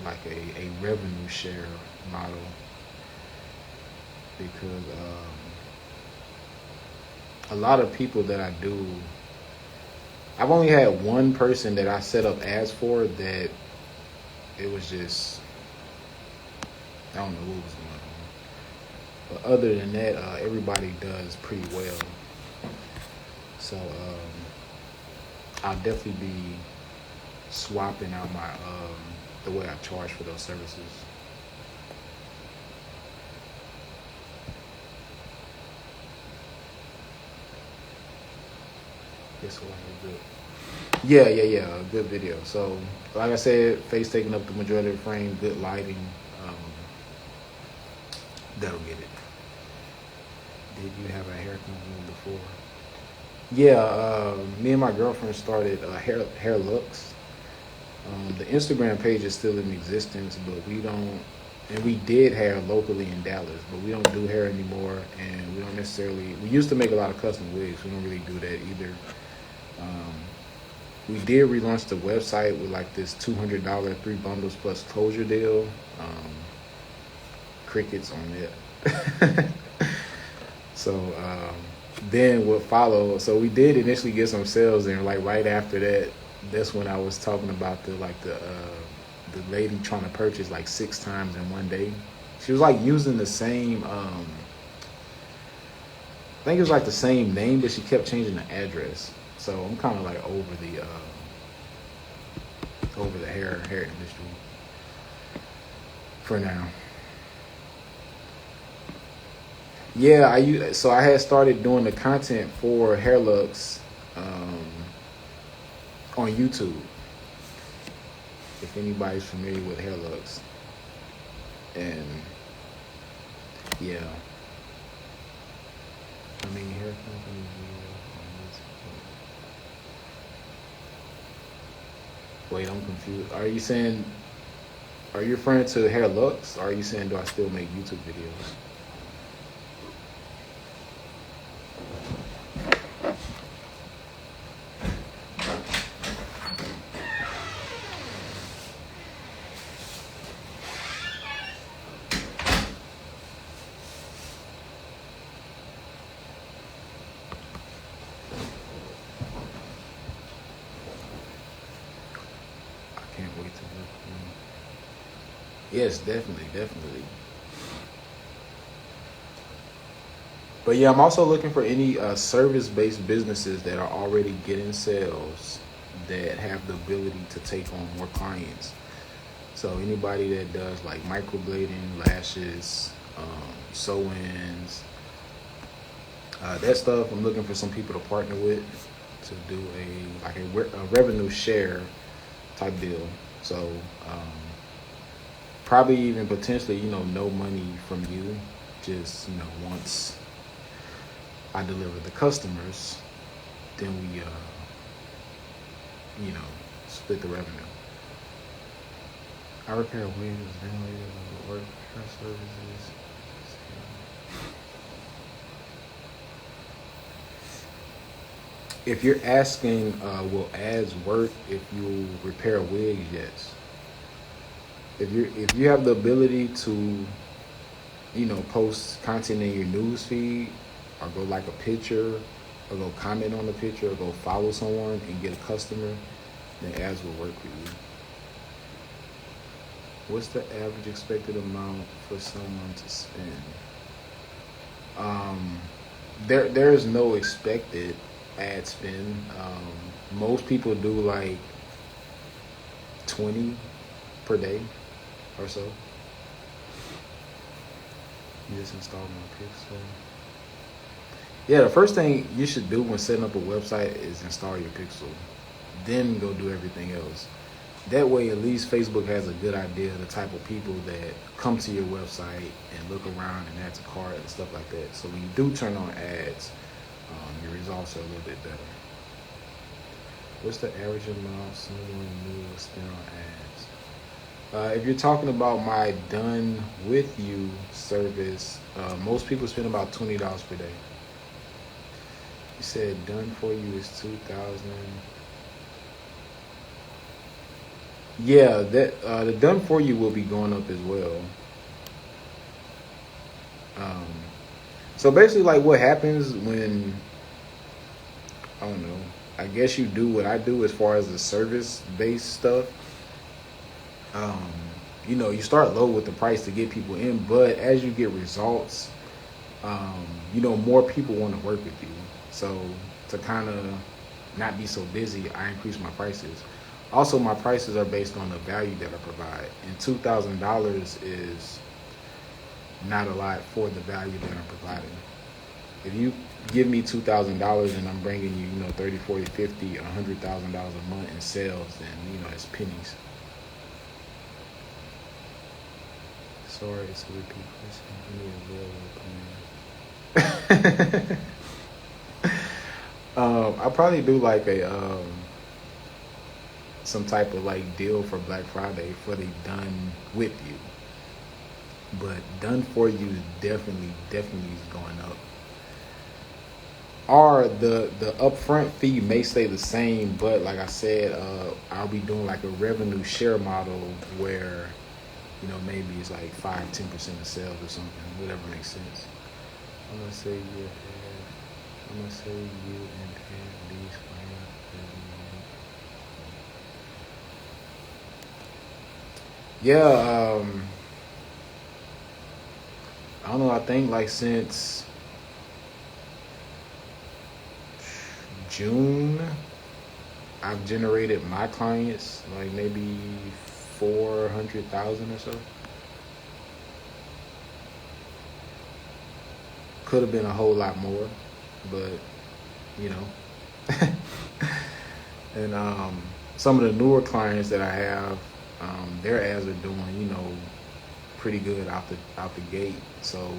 like a revenue share model because a lot of people that I do, I've only had one person that I set up ads for that it was just, I don't know what was going on. But other than that, everybody does pretty well. So I'll definitely be swapping out my the way I charge for those services. Yes, good. Yeah. A good video. So, like I said, face taking up the majority of the frame, good lighting. That'll get it. Did you have a hair company before? Yeah, me and my girlfriend started Hair Looks. The Instagram page is still in existence, but we don't, and we did hair locally in Dallas, but we don't do hair anymore, and we don't necessarily, we used to make a lot of custom wigs. We don't really do that either. We did relaunch the website with like this $200 3 bundles plus closure deal. Crickets on it. So then what followed, so we did initially get some sales, and like right after that, that's when I was talking about the lady trying to purchase like 6 times in one day. She was like using the same I think it was like the same name, but she kept changing the address. So I'm kind of like over the hair industry for now. Yeah, I had started doing the content for Hair Looks on YouTube. If anybody's familiar with Hair Looks, and yeah, I mean hair companies. Wait, I'm confused. Are you referring to Hair Looks? Or are you saying, do I still make YouTube videos? Can't wait to work with you. Yes, definitely. But yeah, I'm also looking for any service-based businesses that are already getting sales that have the ability to take on more clients. So anybody that does like microblading, lashes, sew-ins, that stuff, I'm looking for some people to partner with to do a revenue share type deal. So probably even potentially, no money from you. Just, once I deliver the customers, then we, split the revenue. I repair wigs, ventilators, and work hair services. If you're asking, will ads work if you repair wigs? Yes. If you have the ability to, post content in your news feed, or go like a picture, or go comment on the picture, or go follow someone and get a customer, then ads will work for you. What's the average expected amount for someone to spend? There is no expected ad spend. Most people do like 20 per day or so. You just installed my Pixel. Yeah, the first thing you should do when setting up a website is install your Pixel. Then go do everything else. That way, at least Facebook has a good idea of the type of people that come to your website and look around and add to cart and stuff like that. So when you do turn on ads, your results are a little bit better. What's the average amount someone new will spend on ads? If you're talking about my Done With You service, most people spend about $20 per day. You said Done For You is $2,000. Yeah, that the Done For You will be going up as well. So basically, like, what happens when, I don't know, I guess you do what I do as far as the service-based stuff. Um, you start low with the price to get people in, but as you get results, more people want to work with you. So to kind of not be so busy, I increase my prices. Also, my prices are based on the value that I provide, and $2,000 is not a lot for the value that I'm providing. If you give me $2,000 and I'm bringing you, 30, 40, 50, $100,000 a month in sales, then it's pennies. Sorry to repeat question. I probably do like a some type of like deal for Black Friday for the done with you, but done for you is definitely is going up. Or the upfront fee may stay the same, but like I said, I'll be doing like a revenue share model where maybe it's like 5-10% of sales or something, whatever makes sense. I'm gonna say you and have these plans. Yeah, I don't know. I think like since June, I've generated my clients like maybe 400,000 or so. Could have been a whole lot more, but you know. And some of the newer clients that I have, their ads are doing pretty good out the gate. So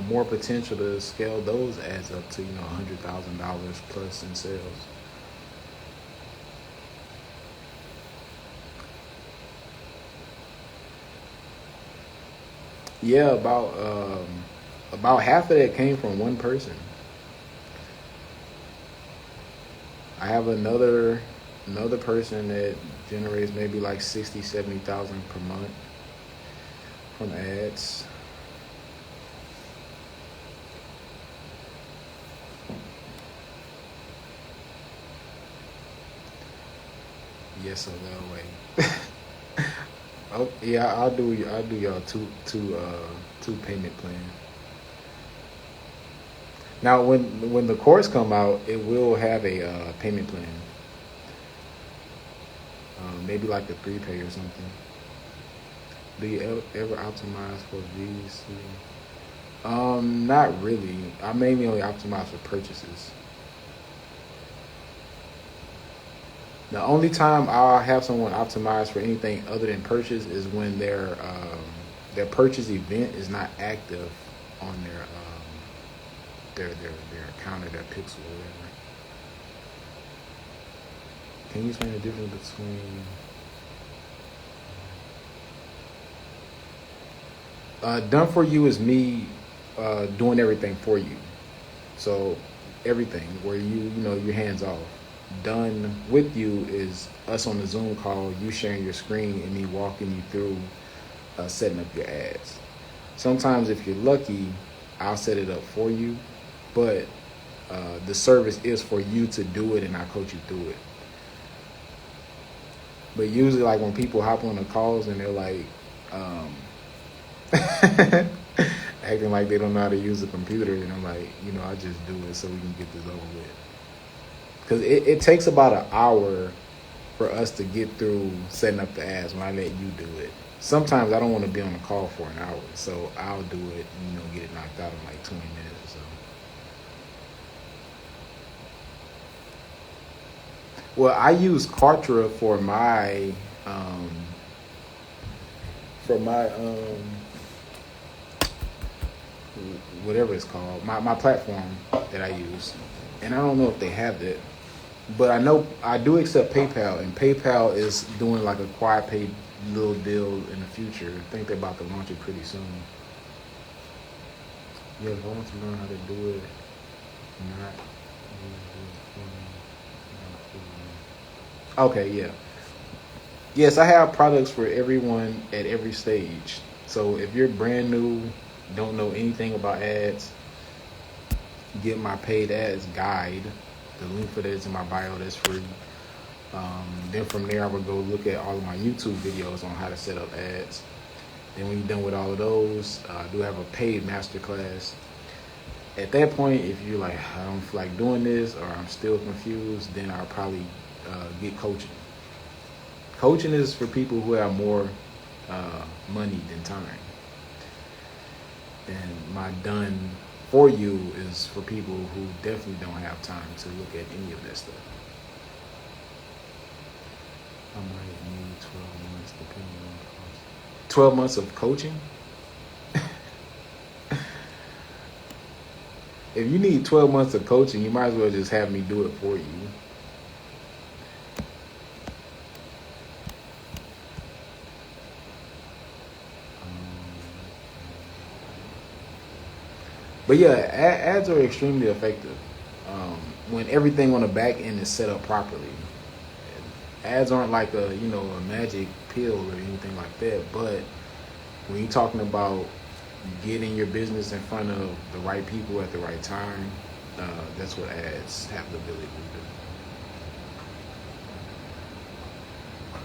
more potential to scale those ads up to $100,000 plus in sales. Yeah, about half of that came from one person. I have another person that generates maybe like 60,000-70,000 per month from ads. Yes, so that way. Oh yeah, I'll do y'all two payment plan. Now, when the course come out, it will have a payment plan. Maybe like a 3-pay or something. Do you ever optimize for VC? Not really. I mainly only optimize for purchases. The only time I'll have someone optimize for anything other than purchase is when their purchase event is not active on their account or their pixel or whatever. Can you explain the difference between done for you is me doing everything for you. So everything where you're hands off. Done with you is us on the Zoom call, you sharing your screen and me walking you through setting up your ads. Sometimes if you're lucky, I'll set it up for you, but the service is for you to do it and I coach you through it. But usually like when people hop on the calls and they're like acting like they don't know how to use a computer, and I'm like, I just do it so we can get this over with. Because it takes about an hour for us to get through setting up the ads when I let you do it. Sometimes I don't want to be on the call for an hour, so I'll do it and get it knocked out in like 20 minutes or so. Well, I use Kartra for my whatever it's called, my platform that I use. And I don't know if they have it, but I know I do accept PayPal, and PayPal is doing like a quiet pay little deal in the future. I think they're about to launch it pretty soon. Yeah, if I want to learn how to do it, okay, yeah. Yes, I have products for everyone at every stage. So if you're brand new, don't know anything about ads, get my paid ads guide. The link for that is in my bio. That's free. Then from there, I would go look at all of my YouTube videos on how to set up ads. Then when you're done with all of those, I do have a paid masterclass. At that point, if you're like, I don't feel like doing this, or I'm still confused, then I'll probably get coaching. Coaching is for people who have more money than time. And my done for you is for people who definitely don't have time to look at any of that stuff. I might need 12 months depending on the cost. 12 months of coaching? If you need 12 months of coaching, you might as well just have me do it for you. But yeah, ads are extremely effective when everything on the back end is set up properly. Ads aren't like a magic pill or anything like that. But when you're talking about getting your business in front of the right people at the right time, that's what ads have the ability to do.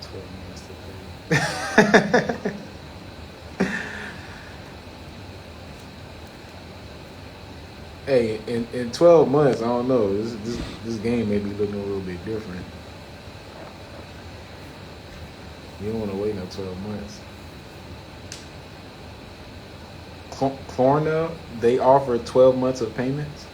12 months to pay. Hey, in 12 months, I don't know. This game may be looking a little bit different. You don't want to wait no 12 months. Klarna, they offer 12 months of payments.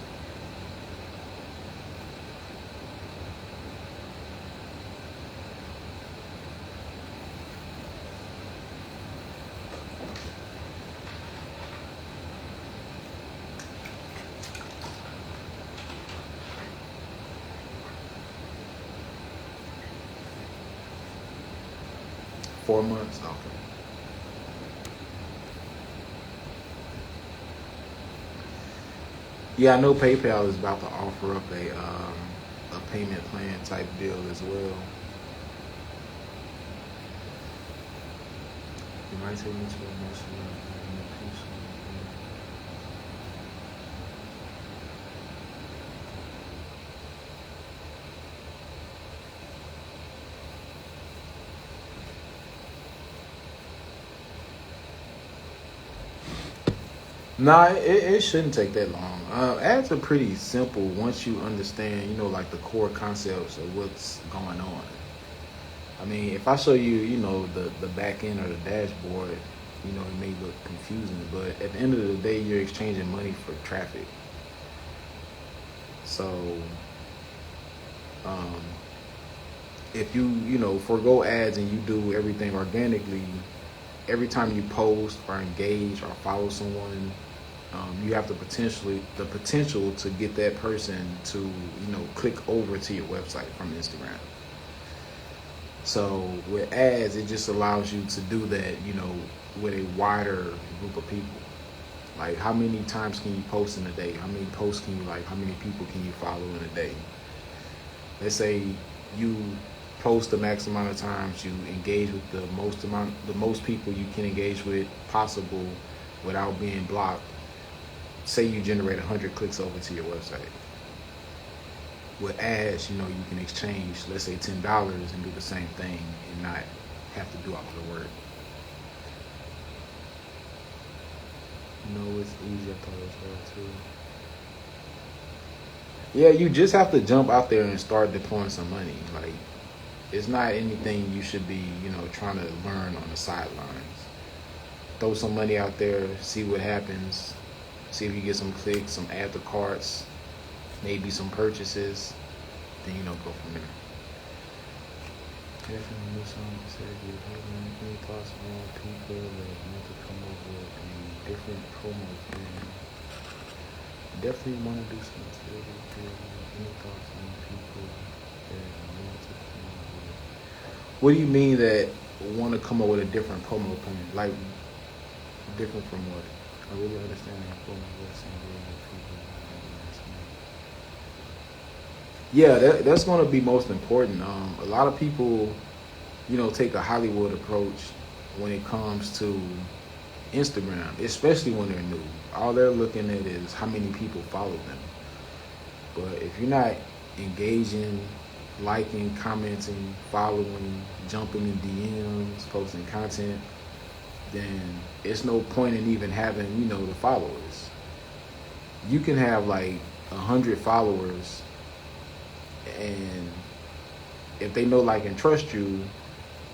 Four months, okay. Yeah, I know PayPal is about to offer up a payment plan type deal as well. It might take me 12 months to learn piece. Nah, it shouldn't take that long. Ads are pretty simple once you understand, like the core concepts of what's going on. I mean, if I show you, the back end or the dashboard, it may look confusing, but at the end of the day, you're exchanging money for traffic. So, if you forego ads and you do everything organically, every time you post or engage or follow someone, you have the potential to get that person to click over to your website from Instagram. So with ads, it just allows you to do that, with a wider group of people. Like, how many times can you post in a day? How many posts can you like? How many people can you follow in a day? Let's say you post the max amount of times, you engage with the most people you can engage with possible without being blocked. Say you generate 100 clicks over to your website. With ads, you can exchange, let's say $10 and do the same thing and not have to do all of the work. It's easy. I thought it was hard too. Yeah, you just have to jump out there and start deploying some money. Like, it's not anything you should be, trying to learn on the sidelines. Throw some money out there, see what happens, see if you get some clicks, some add to carts, maybe some purchases, then go from there. Definitely knew something to say. Do you have any thoughts on people that want to come up with a different promo plan? Definitely want to do something. Any thoughts on people that want to come up with? What do you mean that want to come up with a different promo plan? Like, different from what? I really understand that promo people. Yeah, that's going to be most important. A lot of people, take a Hollywood approach when it comes to Instagram, especially when they're new. All they're looking at is how many people follow them. But if you're not engaging liking, commenting, following, jumping in DMs, posting content, then it's no point in even having, the followers. You can have like 100 followers, and if they know, like, and trust you,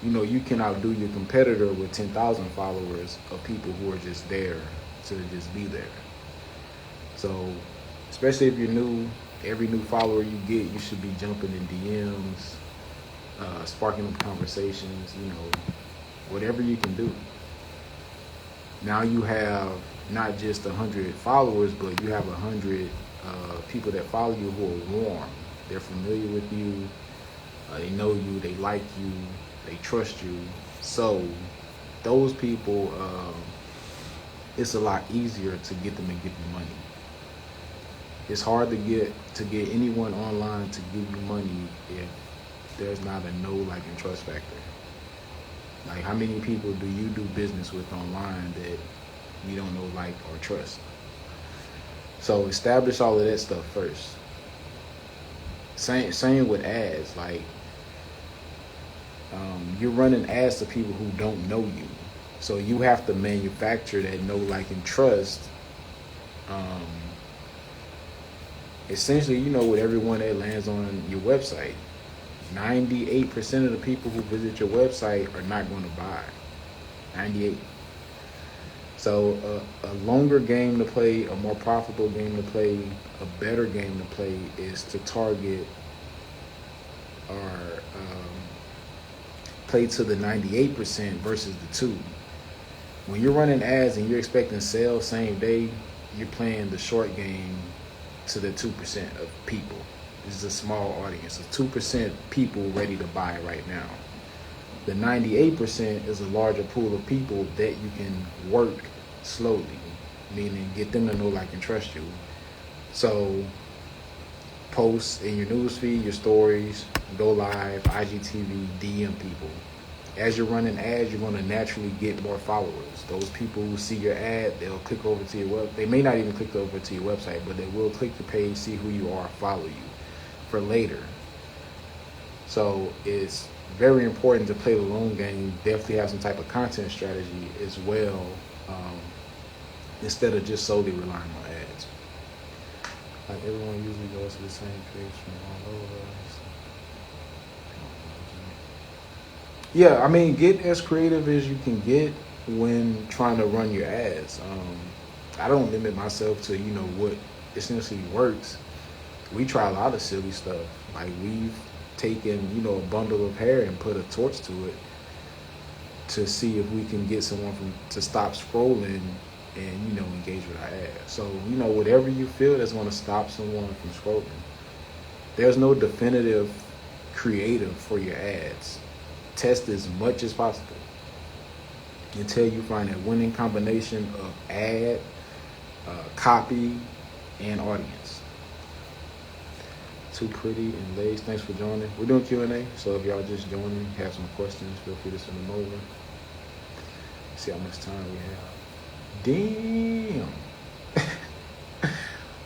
you can outdo your competitor with 10,000 followers of people who are just there to just be there. So, especially if you're new, every new follower you get, you should be jumping in DMs, sparking up conversations, whatever you can do. Now you have not just 100 followers, but you have 100 people that follow you who are warm. They're familiar with you. They know you. They like you. They trust you. So those people, it's a lot easier to get them to give you money. It's hard to get anyone online to give you money if there's not a know, like, and trust factor. Like, how many people do you do business with online that you don't know, like, or trust? So establish all of that stuff first. Same with ads. Like, you're running ads to people who don't know you. So you have to manufacture that know, like, and trust. Essentially, with everyone that lands on your website. 98% of the people who visit your website are not going to buy. 98. So a longer game to play, a more profitable game to play, a better game to play is to target or play to the 98% versus the 2. When you're running ads and you're expecting sales same day, you're playing the short game to the 2% of people. This is a small audience. So 2% people ready to buy right now. The 98% is a larger pool of people that you can work slowly, meaning get them to know, like, and trust you. So post in your newsfeed, your stories, go live, IGTV, DM people. As you're running ads, you're going to naturally get more followers. Those people who see your ad, they'll click over to your web. They may not even click over to your website, but they will click your page, see who you are, follow you for later. So it's very important to play the long game. Definitely have some type of content strategy as well, instead of just solely relying on ads. Like, everyone usually goes to the same page from all over. Yeah, I mean, get as creative as you can get when trying to run your ads. I don't limit myself to, what essentially works. We try a lot of silly stuff. Like, we've taken, a bundle of hair and put a torch to it to see if we can get someone to stop scrolling and, engage with our ad. So, whatever you feel that's going to stop someone from scrolling. There's no definitive creative for your ads. Test as much as possible until you find that winning combination of ad, copy, and audience. Too Pretty and Lace, thanks for joining. We're doing Q&A, so if y'all just joining, have some questions, feel free to send them over. See how much time we have. Damn.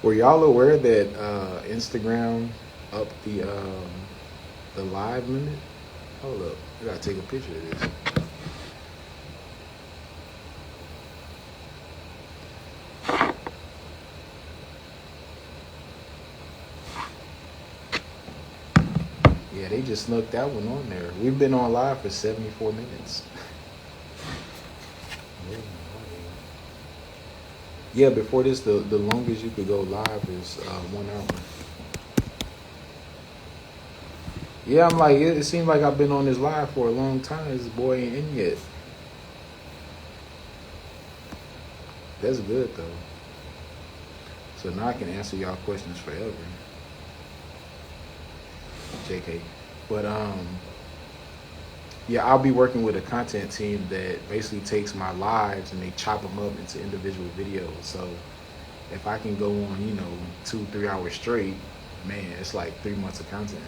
Were y'all aware that Instagram upped the live limit? Hold up, I gotta take a picture of this. Yeah, they just snuck that one on there. We've been on live for 74 minutes. Yeah, before this, the longest you could go live is 1 hour. Yeah, I'm like, it seems like I've been on this live for a long time. This boy ain't in yet. That's good, though. So now I can answer y'all questions forever. JK. But, yeah, I'll be working with a content team that basically takes my lives and they chop them up into individual videos. So if I can go on, 2-3 hours straight, man, it's like 3 months of content.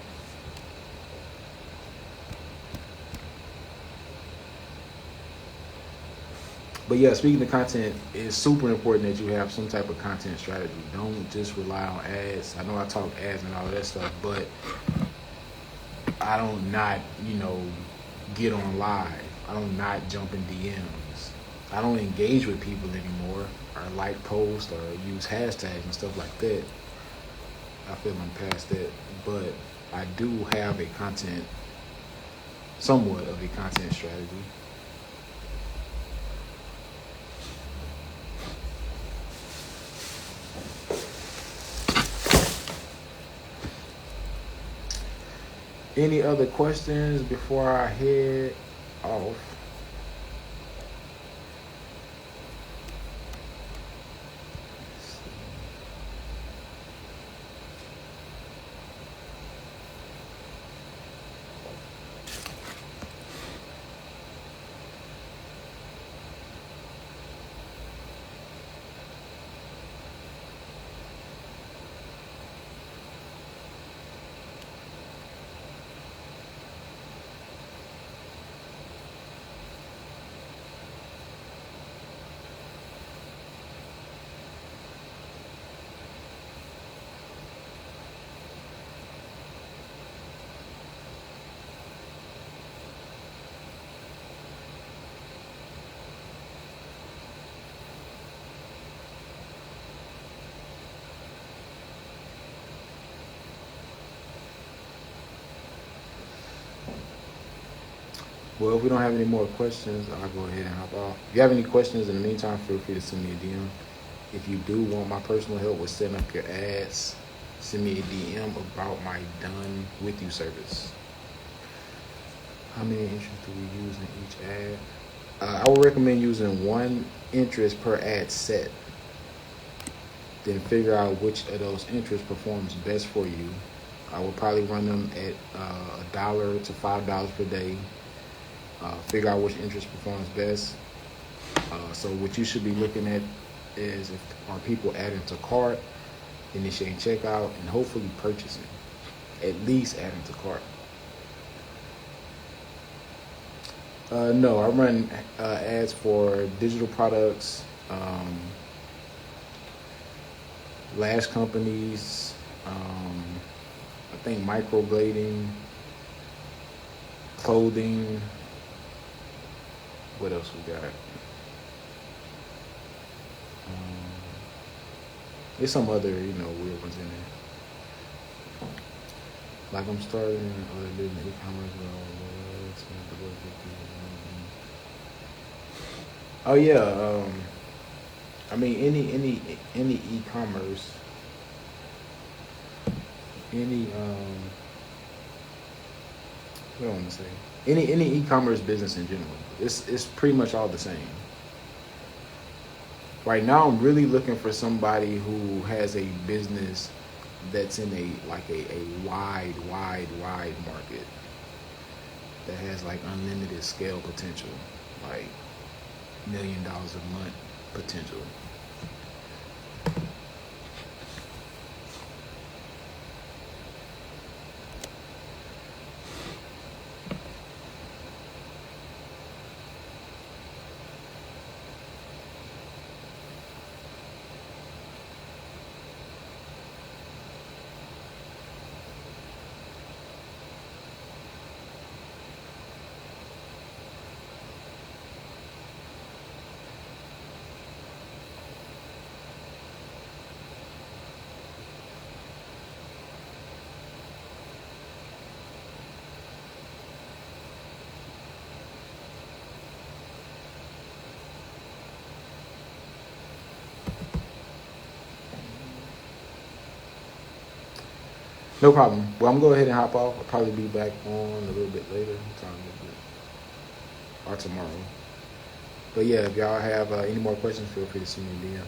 But yeah, speaking of content, it's super important that you have some type of content strategy. Don't just rely on ads. I know I talk ads and all that stuff, but I don't not, get on live. I don't not jump in DMs. I don't engage with people anymore or like posts or use hashtags and stuff like that. I feel I'm past that. But I do have somewhat of a content strategy. Any other questions before I head off? Well, if we don't have any more questions, I'll go ahead and hop off. If you have any questions in the meantime, feel free to send me a DM. If you do want my personal help with setting up your ads, send me a DM about my Done With You service. How many interests do we use in each ad? I would recommend using one interest per ad set. Then figure out which of those interests performs best for you. I would probably run them at $1 to $5 per day. Figure out which interest performs best. So what you should be looking at is are people adding to cart, initiating checkout, and hopefully purchasing. At least adding to cart. No, I run ads for digital products, lash companies, I think microblading, clothing. What else we got? There's some other, weird ones in there. Like I'm starting other business e-commerce. Oh yeah. I mean any e-commerce, what do I want to say? Any e-commerce business in general. It's pretty much all the same. Right now, I'm really looking for somebody who has a business that's in a wide market that has like unlimited scale potential, like $1 million a month potential. No problem. Well, I'm going to go ahead and hop off. I'll probably be back on a little bit later. Or tomorrow. But yeah, if y'all have any more questions, feel free to send me a DM.